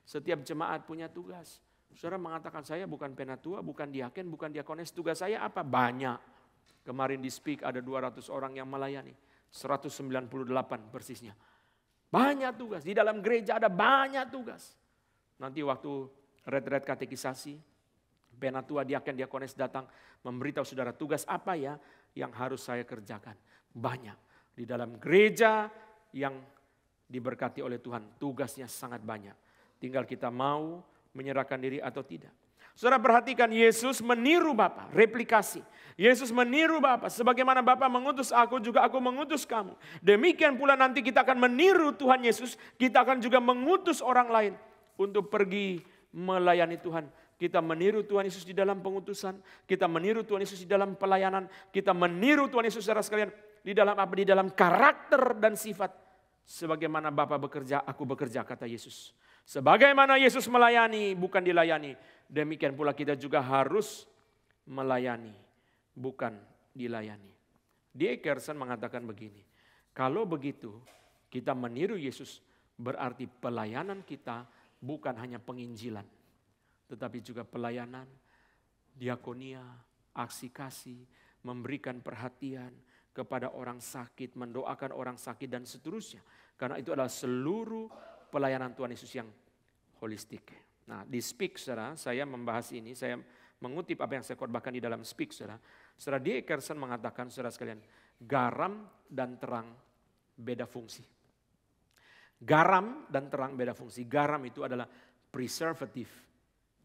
Setiap jemaat punya tugas. Saudara mengatakan saya bukan penatua, bukan diaken, bukan diakones. Tugas saya apa? Banyak. Kemarin di Speak ada 200 orang yang melayani. 198 persisnya. Banyak tugas. Di dalam gereja ada banyak tugas. Nanti waktu retret katekisasi, penatua, diaken, diakones datang memberitahu saudara tugas apa ya yang harus saya kerjakan. Banyak. Di dalam gereja yang diberkati oleh Tuhan, tugasnya sangat banyak. Tinggal kita mau menyerahkan diri atau tidak. Saudara perhatikan, Yesus meniru Bapa, replikasi. Yesus meniru Bapa, sebagaimana Bapa mengutus aku, juga aku mengutus kamu. Demikian pula nanti kita akan meniru Tuhan Yesus, kita akan juga mengutus orang lain untuk pergi melayani Tuhan. Kita meniru Tuhan Yesus di dalam pengutusan, kita meniru Tuhan Yesus di dalam pelayanan, kita meniru Tuhan Yesus saudara sekalian di dalam apa? Di dalam karakter dan sifat. Sebagaimana Bapa bekerja, aku bekerja, kata Yesus. Sebagaimana Yesus melayani, bukan dilayani. Demikian pula kita juga harus melayani, bukan dilayani. D.A. Carson mengatakan begini, kalau begitu kita meniru Yesus, berarti pelayanan kita bukan hanya penginjilan, tetapi juga pelayanan, diakonia, aksi kasih, memberikan perhatian kepada orang sakit, mendoakan orang sakit dan seterusnya. Karena itu adalah seluruh pelayanan Tuhan Yesus yang holistik. Nah, di Speak, saudara, saya membahas ini, saya mengutip apa yang saya khotbahkan di dalam Speak, saudara. Saudara D.A. Carson mengatakan, saudara sekalian, garam dan terang beda fungsi. Garam dan terang beda fungsi. Garam itu adalah preservative,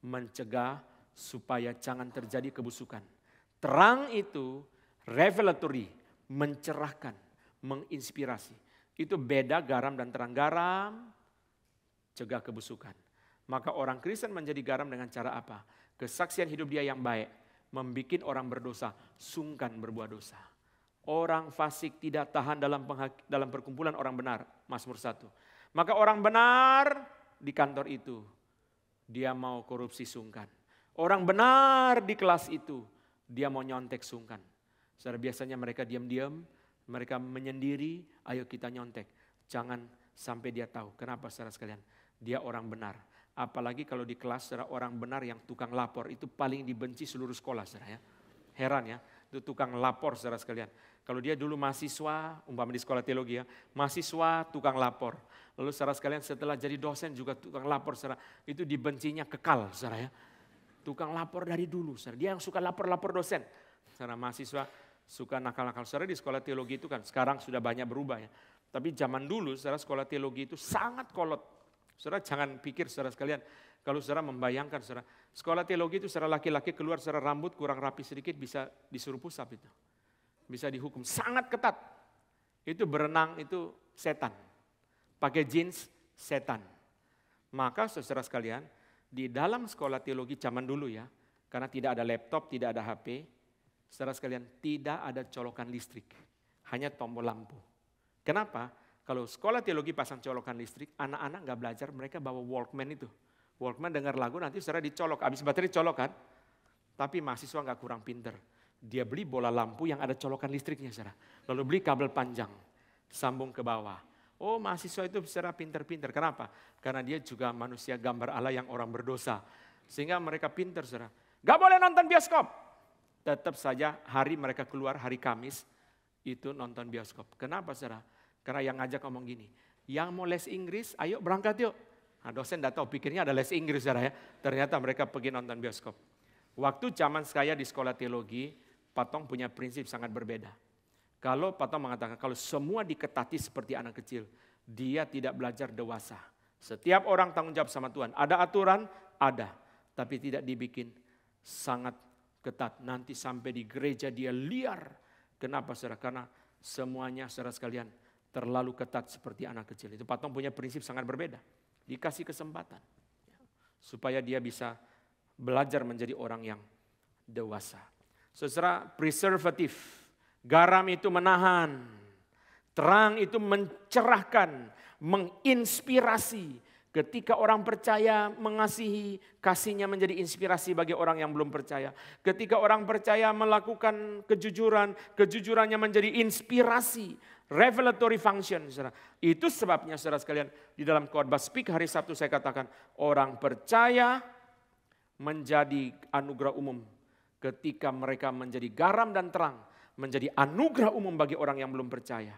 mencegah supaya jangan terjadi kebusukan. Terang itu revelatory, mencerahkan, menginspirasi. Itu beda garam dan terang. Garam cegah kebusukan. Maka orang Kristen menjadi garam dengan cara apa? Kesaksian hidup dia yang baik, membikin orang berdosa sungkan berbuat dosa. Orang fasik tidak tahan dalam perkumpulan orang benar, Mazmur 1. Maka orang benar di kantor itu, dia mau korupsi sungkan. Orang benar di kelas itu, dia mau nyontek sungkan. Saudara, biasanya mereka diam-diam, mereka menyendiri, ayo kita nyontek. Jangan sampai dia tahu. Kenapa saudara sekalian? Dia orang benar. Apalagi kalau di kelas saudara, orang benar yang tukang lapor, itu paling dibenci seluruh sekolah saudara ya. Heran ya, itu tukang lapor saudara sekalian. Kalau dia dulu mahasiswa, umpama di sekolah teologi ya, mahasiswa tukang lapor. Lalu saudara sekalian setelah jadi dosen juga tukang lapor saudara, itu dibencinya kekal saudara ya. Tukang lapor dari dulu saudara, dia yang suka lapor-lapor dosen. Saudara mahasiswa suka nakal-nakal. Saudara di sekolah teologi itu kan sekarang sudah banyak berubah ya. Tapi zaman dulu saudara sekolah teologi itu sangat kolot. Saudara jangan pikir saudara sekalian, kalau saudara membayangkan saudara, sekolah teologi itu saudara laki-laki keluar saudara rambut kurang rapi sedikit bisa disuruh pusap itu. Bisa dihukum, sangat ketat. Itu berenang itu setan. Pakai jeans setan. Maka saudara sekalian, di dalam sekolah teologi zaman dulu ya, karena tidak ada laptop, tidak ada HP, saudara sekalian tidak ada colokan listrik. Hanya tombol lampu. Kenapa? Kalau sekolah teologi pasang colokan listrik, anak-anak gak belajar, mereka bawa Walkman itu. Walkman dengar lagu nanti saudara dicolok, habis baterai colok kan. Tapi mahasiswa gak kurang pinter. Dia beli bola lampu yang ada colokan listriknya saudara. Lalu beli kabel panjang, sambung ke bawah. Oh mahasiswa itu saudara pinter-pinter, kenapa? Karena dia juga manusia gambar Allah yang orang berdosa. Sehingga mereka pinter saudara. Gak boleh nonton bioskop. Tetap saja hari mereka keluar, hari Kamis, itu nonton bioskop. Kenapa saudara? Karena yang ngajak ngomong gini, yang mau les Inggris, ayo berangkat yuk. Nah, dosen tidak tahu, pikirnya ada les Inggris saudara ya. Ternyata mereka pergi nonton bioskop. Waktu zaman saya di sekolah teologi, Patong punya prinsip sangat berbeda. Kalau Patong mengatakan, kalau semua diketati seperti anak kecil, dia tidak belajar dewasa. Setiap orang tanggung jawab sama Tuhan. Ada aturan? Ada. Tapi tidak dibikin sangat ketat. Nanti sampai di gereja dia liar. Kenapa saudara? Karena semuanya saudara sekalian, terlalu ketat seperti anak kecil. Itu Patong punya prinsip sangat berbeda. Dikasih kesempatan. Supaya dia bisa belajar menjadi orang yang dewasa. Saudara, preservatif. Garam itu menahan. Terang itu mencerahkan. Menginspirasi. Ketika orang percaya mengasihi, kasihnya menjadi inspirasi bagi orang yang belum percaya. Ketika orang percaya melakukan kejujuran, kejujurannya menjadi inspirasi. Revelatory function, saudara. Itu sebabnya saudara sekalian, di dalam khotbah Speak hari Sabtu saya katakan, orang percaya menjadi anugerah umum. Ketika mereka menjadi garam dan terang, menjadi anugerah umum bagi orang yang belum percaya.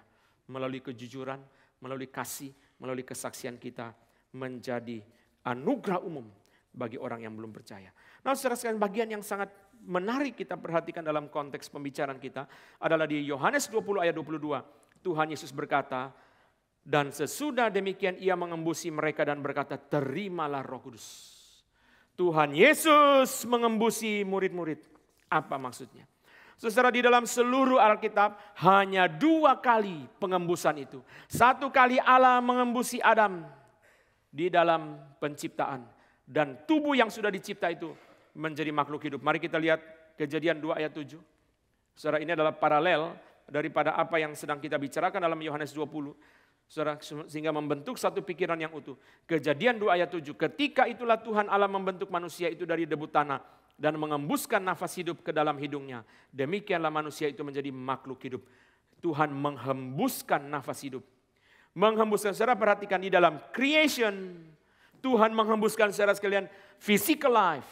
Melalui kejujuran, melalui kasih, melalui kesaksian kita, menjadi anugerah umum bagi orang yang belum percaya. Nah, saudara sekalian, bagian yang sangat menarik kita perhatikan dalam konteks pembicaraan kita adalah di Yohanes 20 ayat 22. Tuhan Yesus berkata, dan sesudah demikian ia mengembusi mereka dan berkata, terimalah Roh Kudus. Tuhan Yesus mengembusi murid-murid. Apa maksudnya? Saudara, di dalam seluruh Alkitab hanya 2 kali pengembusan itu. 1 kali Allah mengembusi Adam di dalam penciptaan. Dan tubuh yang sudah dicipta itu menjadi makhluk hidup. Mari kita lihat Kejadian 2 ayat 7. Saudara, ini adalah paralel daripada apa yang sedang kita bicarakan dalam Yohanes 20. Saudara, sehingga membentuk satu pikiran yang utuh. Kejadian 2 ayat 7. Ketika itulah Tuhan Allah membentuk manusia itu dari debu tanah dan mengembuskan nafas hidup ke dalam hidungnya. Demikianlah manusia itu menjadi makhluk hidup. Tuhan menghembuskan nafas hidup. Menghembuskan, saudara perhatikan di dalam creation. Tuhan menghembuskan, saudara sekalian, physical life.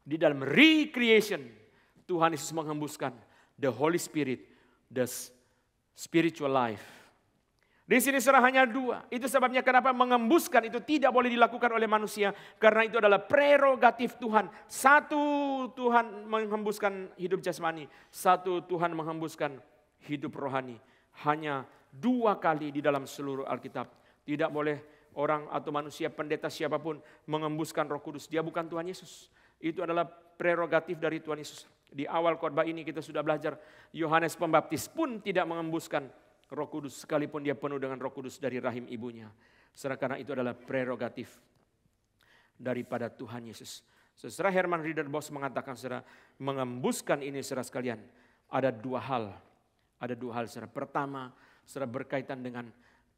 Di dalam recreation, Tuhan Yesus menghembuskan the Holy Spirit, the spiritual life. Di sini saudara hanya 2. Itu sebabnya kenapa mengembuskan itu tidak boleh dilakukan oleh manusia. Karena itu adalah prerogatif Tuhan. 1 Tuhan menghembuskan hidup jasmani. 1 Tuhan menghembuskan hidup rohani. Hanya 2 kali di dalam seluruh Alkitab. Tidak boleh orang atau manusia, pendeta siapapun mengembuskan Roh Kudus. Dia bukan Tuhan Yesus. Itu adalah prerogatif dari Tuhan Yesus. Di awal khotbah ini kita sudah belajar. Yohanes Pembaptis pun tidak mengembuskan Roh Kudus sekalipun dia penuh dengan Roh Kudus dari rahim ibunya. Karena itu adalah prerogatif daripada Tuhan Yesus. Saudara Herman Ridderbos mengatakan, saudara, mengembuskan ini saudara sekalian ada 2 hal. Ada 2 hal, saudara. Pertama, saudara, berkaitan dengan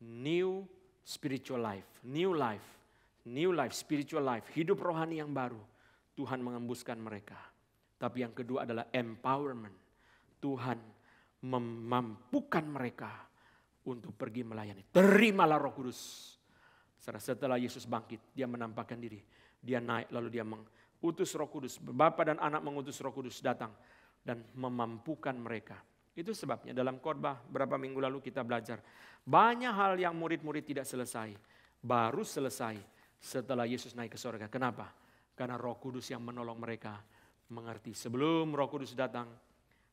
new spiritual life, new life, spiritual life, hidup rohani yang baru. Tuhan mengembuskan mereka. Tapi yang kedua adalah empowerment. Tuhan memampukan mereka untuk pergi melayani. Terimalah Roh Kudus. Setelah Yesus bangkit, dia menampakkan diri. Dia naik lalu dia mengutus Roh Kudus. Bapa dan Anak mengutus Roh Kudus datang dan memampukan mereka. Itu sebabnya dalam khotbah berapa minggu lalu kita belajar. Banyak hal yang murid-murid tidak selesai. Baru selesai setelah Yesus naik ke surga. Kenapa? Karena Roh Kudus yang menolong mereka mengerti. Sebelum Roh Kudus datang,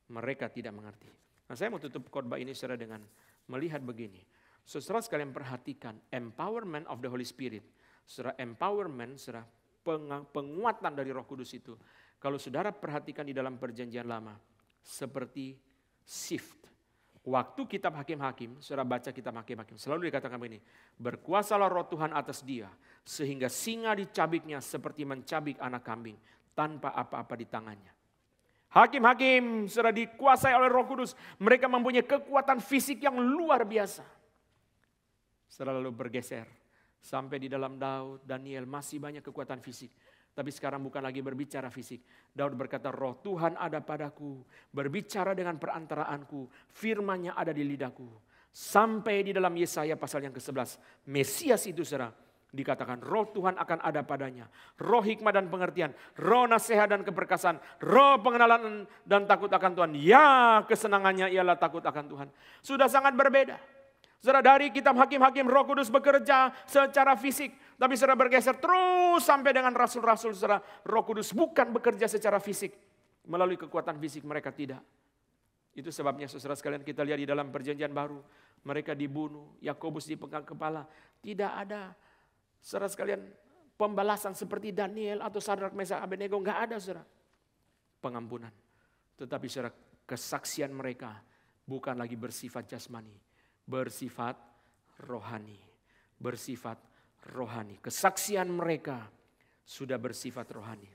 mereka tidak mengerti. Nah, saya mau tutup khotbah ini saudara dengan melihat begini. Saudara sekalian perhatikan empowerment of the Holy Spirit. Saudara, empowerment, saudara, penguatan dari Roh Kudus itu. Kalau saudara perhatikan di dalam perjanjian lama, seperti shift. Waktu kitab Hakim-Hakim, saudara baca kitab Hakim-Hakim, selalu dikatakan begini, berkuasalah Roh Tuhan atas dia, sehingga singa dicabiknya seperti mencabik anak kambing, tanpa apa-apa di tangannya. Hakim-hakim sudah dikuasai oleh Roh Kudus. Mereka mempunyai kekuatan fisik yang luar biasa. Setelah lalu bergeser. Sampai di dalam Daud, Daniel masih banyak kekuatan fisik. Tapi sekarang bukan lagi berbicara fisik. Daud berkata, Roh Tuhan ada padaku. Berbicara dengan perantaraanku. Firman-Nya ada di lidahku. Sampai di dalam Yesaya pasal yang ke-11. Mesias itu saudara. Dikatakan roh Tuhan akan ada padanya. Roh hikmah dan pengertian. Roh nasihat dan keperkasaan. Roh pengenalan dan takut akan Tuhan. Ya, kesenangannya ialah takut akan Tuhan. Sudah sangat berbeda. Saudara, dari kitab Hakim-Hakim Roh Kudus bekerja secara fisik. Tapi saudara bergeser terus sampai dengan rasul-rasul. Saudara, Roh Kudus bukan bekerja secara fisik. Melalui kekuatan fisik mereka tidak. Itu sebabnya saudara sekalian kita lihat di dalam perjanjian baru. Mereka dibunuh. Yakobus dipenggal kepala. Tidak ada, saudara sekalian, pembalasan seperti Daniel atau Sadrak, Mesak, Abednego, enggak ada saudara. Pengampunan. Tetapi saudara, kesaksian mereka bukan lagi bersifat jasmani, bersifat rohani. Bersifat rohani. Kesaksian mereka sudah bersifat rohani.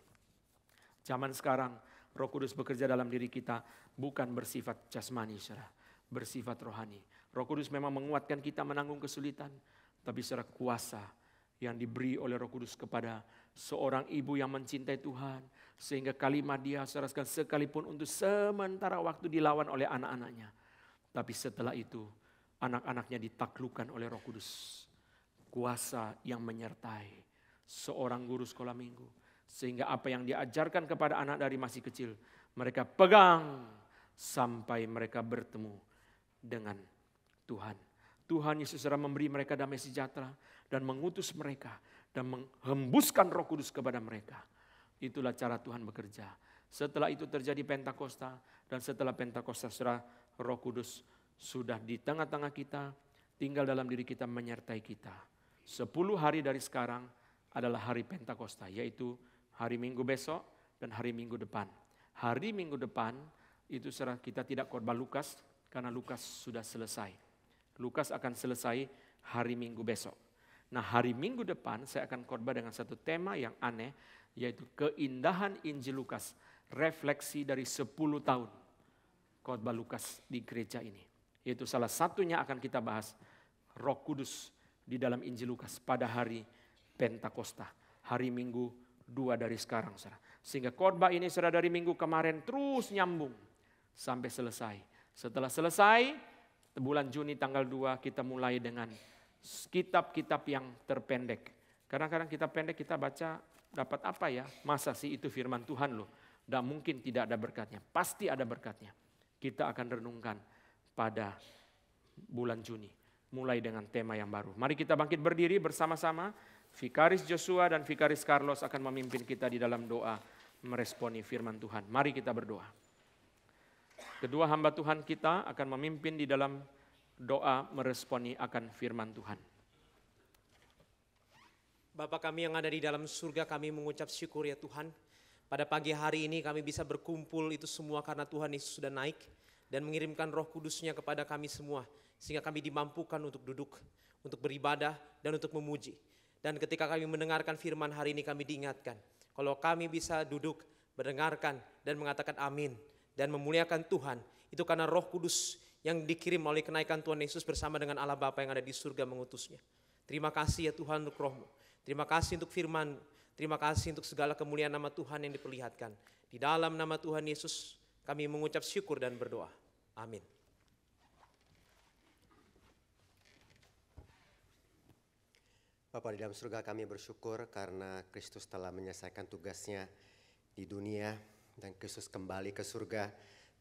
Zaman sekarang Roh Kudus bekerja dalam diri kita bukan bersifat jasmani saudara, bersifat rohani. Roh Kudus memang menguatkan kita menanggung kesulitan, tapi saudara, kuasa yang diberi oleh Roh Kudus kepada seorang ibu yang mencintai Tuhan. Sehingga kalimat dia saudara, sekalipun untuk sementara waktu dilawan oleh anak-anaknya. Tapi setelah itu anak-anaknya ditaklukkan oleh Roh Kudus. Kuasa yang menyertai seorang guru sekolah minggu. Sehingga apa yang diajarkan kepada anak dari masih kecil, mereka pegang sampai mereka bertemu dengan Tuhan. Tuhan Yesus sudah memberi mereka damai sejahtera dan mengutus mereka dan menghembuskan Roh Kudus kepada mereka. Itulah cara Tuhan bekerja. Setelah itu terjadi Pentakosta, dan setelah Pentakosta Roh Kudus sudah di tengah-tengah kita, tinggal dalam diri kita, menyertai kita. 10 hari dari sekarang adalah hari Pentakosta, yaitu hari Minggu besok dan hari Minggu depan. Hari Minggu depan itu kita tidak khotbah Lukas, karena Lukas sudah selesai. Lukas akan selesai hari Minggu besok. Nah, hari Minggu depan saya akan khotbah dengan satu tema yang aneh, yaitu keindahan Injil Lukas, refleksi dari 10 tahun khotbah Lukas di gereja ini. Yaitu salah satunya akan kita bahas Roh Kudus di dalam Injil Lukas pada hari Pentakosta, hari Minggu 2 dari sekarang, saudara. Sehingga khotbah ini saudara dari minggu kemarin terus nyambung sampai selesai. Setelah selesai, bulan Juni tanggal 2 kita mulai dengan kitab-kitab yang terpendek. Kadang-kadang kitab pendek kita baca dapat apa ya? Masa sih itu firman Tuhan loh. Dan mungkin tidak ada berkatnya. Pasti ada berkatnya. Kita akan renungkan pada bulan Juni. Mulai dengan tema yang baru. Mari kita bangkit berdiri bersama-sama. Vikaris Joshua dan Vikaris Carlos akan memimpin kita di dalam doa meresponi firman Tuhan. Mari kita berdoa. Kedua hamba Tuhan kita akan memimpin di dalam doa meresponi akan firman Tuhan. Bapa kami yang ada di dalam surga, kami mengucap syukur ya Tuhan. Pada pagi hari ini kami bisa berkumpul itu semua karena Tuhan Yesus sudah naik dan mengirimkan Roh Kudus-Nya kepada kami semua. Sehingga kami dimampukan untuk duduk, untuk beribadah dan untuk memuji. Dan ketika kami mendengarkan firman hari ini kami diingatkan. Kalau kami bisa duduk, mendengarkan dan mengatakan amin. Dan memuliakan Tuhan, itu karena Roh Kudus yang dikirim oleh kenaikan Tuhan Yesus bersama dengan Allah Bapa yang ada di surga mengutusnya. Terima kasih ya Tuhan untuk Roh-Mu. Terima kasih untuk firman. Terima kasih untuk segala kemuliaan nama Tuhan yang diperlihatkan. Di dalam nama Tuhan Yesus kami mengucap syukur dan berdoa. Amin. Bapa di dalam surga, kami bersyukur karena Kristus telah menyelesaikan tugasnya di dunia dan Kristus kembali ke surga,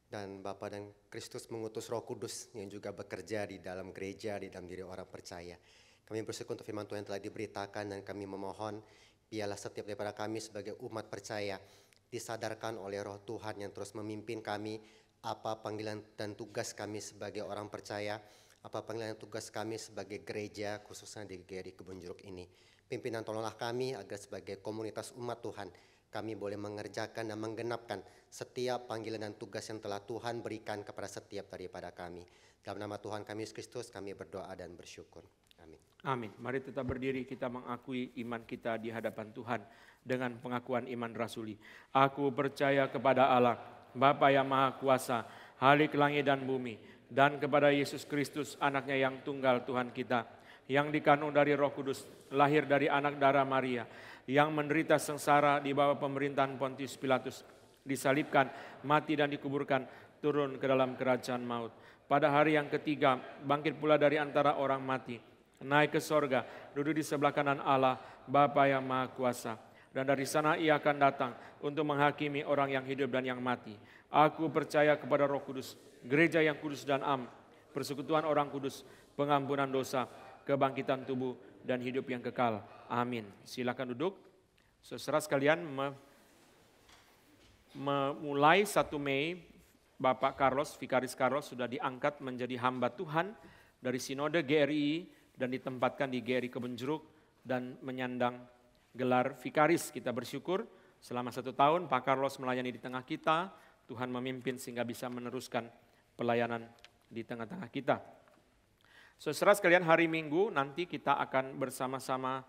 dan Bapa dan Kristus mengutus Roh Kudus yang juga bekerja di dalam gereja, di dalam diri orang percaya. Kami bersyukur untuk firman Tuhan yang telah diberitakan, dan kami memohon biarlah setiap daripada kami sebagai umat percaya disadarkan oleh Roh Tuhan yang terus memimpin kami apa panggilan dan tugas kami sebagai orang percaya, apa panggilan dan tugas kami sebagai gereja, khususnya di GRI Kebun Jeruk ini. Pimpinan tolonglah kami agar sebagai komunitas umat Tuhan kami boleh mengerjakan dan menggenapkan setiap panggilan dan tugas yang telah Tuhan berikan kepada setiap daripada kami. Dalam nama Tuhan kami Yesus Kristus kami berdoa dan bersyukur. Amin. Amin. Mari tetap berdiri, kita mengakui iman kita di hadapan Tuhan dengan pengakuan iman rasuli. Aku percaya kepada Allah, Bapa yang Maha Kuasa, Halik langit dan bumi, dan kepada Yesus Kristus, anaknya yang tunggal Tuhan kita, yang dikandung dari Roh Kudus, lahir dari anak darah Maria, yang menderita sengsara di bawah pemerintahan Pontius Pilatus, disalibkan, mati dan dikuburkan, turun ke dalam kerajaan maut. Pada hari yang ketiga, bangkit pula dari antara orang mati, naik ke sorga, duduk di sebelah kanan Allah, Bapa yang Maha Kuasa. Dan dari sana ia akan datang untuk menghakimi orang yang hidup dan yang mati. Aku percaya kepada Roh Kudus, gereja yang kudus dan am, persekutuan orang kudus, pengampunan dosa, kebangkitan tubuh, dan hidup yang kekal. Amin. Silakan duduk. Saudara sekalian, memulai 1 Mei, Bapak Carlos, Vikaris Carlos sudah diangkat menjadi hamba Tuhan dari Sinode GRI dan ditempatkan di GRI Kebun Jeruk dan menyandang gelar Vikaris. Kita bersyukur selama 1 tahun Pak Carlos melayani di tengah kita. Tuhan memimpin sehingga bisa meneruskan pelayanan di tengah-tengah kita. Saudara sekalian, hari Minggu nanti kita akan bersama-sama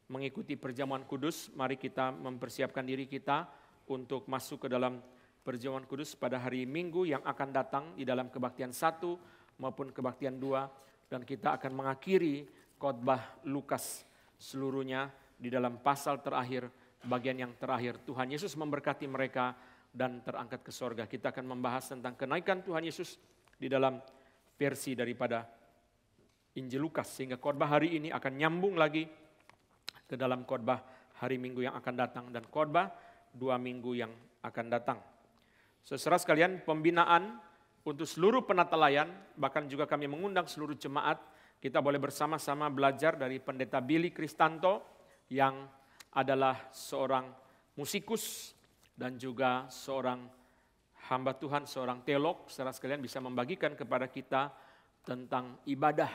mengikuti perjamuan kudus. Mari kita mempersiapkan diri kita untuk masuk ke dalam perjamuan kudus pada hari Minggu yang akan datang di dalam kebaktian 1 maupun kebaktian 2. Dan kita akan mengakhiri khotbah Lukas seluruhnya di dalam pasal terakhir, bagian yang terakhir. Tuhan Yesus memberkati mereka dan terangkat ke sorga. Kita akan membahas tentang kenaikan Tuhan Yesus di dalam versi daripada Injil Lukas, sehingga khotbah hari ini akan nyambung lagi ke dalam khotbah hari Minggu yang akan datang dan khotbah 2 minggu yang akan datang. Saudara sekalian, pembinaan untuk seluruh penata layan, bahkan juga kami mengundang seluruh jemaat, kita boleh bersama-sama belajar dari Pendeta Billy Kristanto yang adalah seorang musikus dan juga seorang hamba Tuhan, seorang teolog. Saudara sekalian bisa membagikan kepada kita tentang ibadah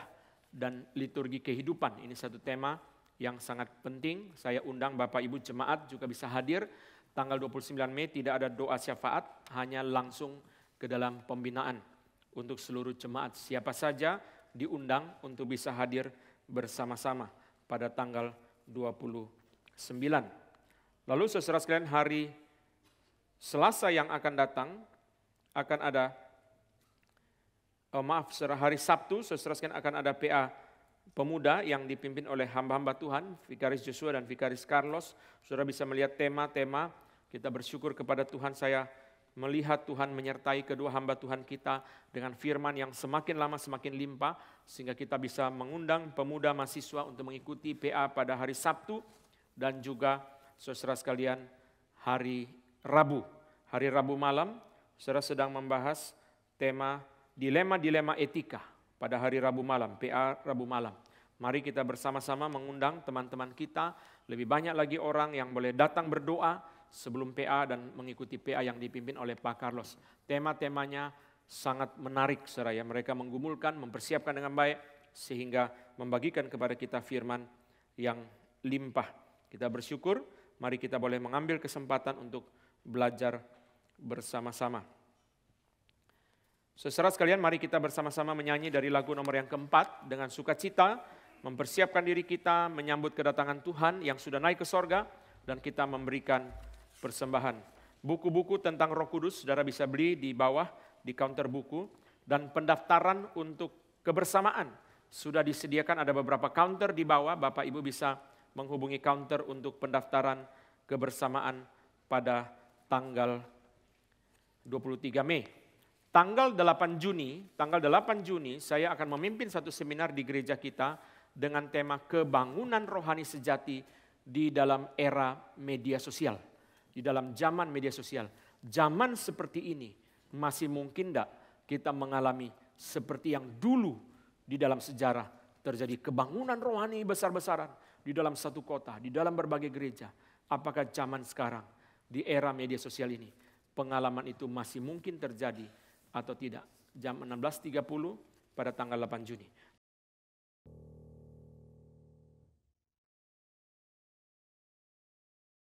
dan liturgi kehidupan. Ini satu tema yang sangat penting. Saya undang Bapak Ibu jemaat juga bisa hadir. Tanggal 29 Mei tidak ada doa syafaat, hanya langsung ke dalam pembinaan untuk seluruh jemaat. Siapa saja diundang untuk bisa hadir bersama-sama pada tanggal 29. Lalu saudara sekalian, hari Selasa yang akan datang akan ada hari Sabtu saudara sekalian akan ada PA pemuda yang dipimpin oleh hamba-hamba Tuhan, Vikaris Joshua dan Vikaris Carlos. Saudara bisa melihat tema-tema. Kita bersyukur kepada Tuhan, saya melihat Tuhan menyertai kedua hamba Tuhan kita dengan firman yang semakin lama semakin limpah, sehingga kita bisa mengundang pemuda mahasiswa untuk mengikuti PA pada hari Sabtu dan juga saudara sekalian hari Rabu. Hari Rabu malam, saudara sedang membahas tema dilema-dilema etika pada hari Rabu malam, PA Rabu malam. Mari kita bersama-sama mengundang teman-teman kita, lebih banyak lagi orang yang boleh datang berdoa sebelum PA dan mengikuti PA yang dipimpin oleh Pak Carlos. Tema-temanya sangat menarik, saudara ya. Mereka menggumulkan, mempersiapkan dengan baik sehingga membagikan kepada kita firman yang limpah. Kita bersyukur, mari kita boleh mengambil kesempatan untuk belajar bersama-sama. Saudara sekalian, mari kita bersama-sama menyanyi dari lagu nomor yang keempat dengan sukacita, mempersiapkan diri kita menyambut kedatangan Tuhan yang sudah naik ke sorga, dan kita memberikan persembahan. Buku-buku tentang Roh Kudus saudara bisa beli di bawah di counter buku, dan pendaftaran untuk kebersamaan sudah disediakan, ada beberapa counter di bawah. Bapak Ibu bisa menghubungi counter untuk pendaftaran kebersamaan pada tanggal 23 Mei. Tanggal 8 Juni saya akan memimpin satu seminar di gereja kita dengan tema kebangunan rohani sejati di dalam era media sosial. Di dalam zaman media sosial. Zaman seperti ini masih mungkin tidak kita mengalami seperti yang dulu di dalam sejarah terjadi kebangunan rohani besar-besaran di dalam satu kota, di dalam berbagai gereja. Apakah zaman sekarang di era media sosial ini pengalaman itu masih mungkin terjadi atau tidak? Jam 16.30 pada tanggal 8 Juni.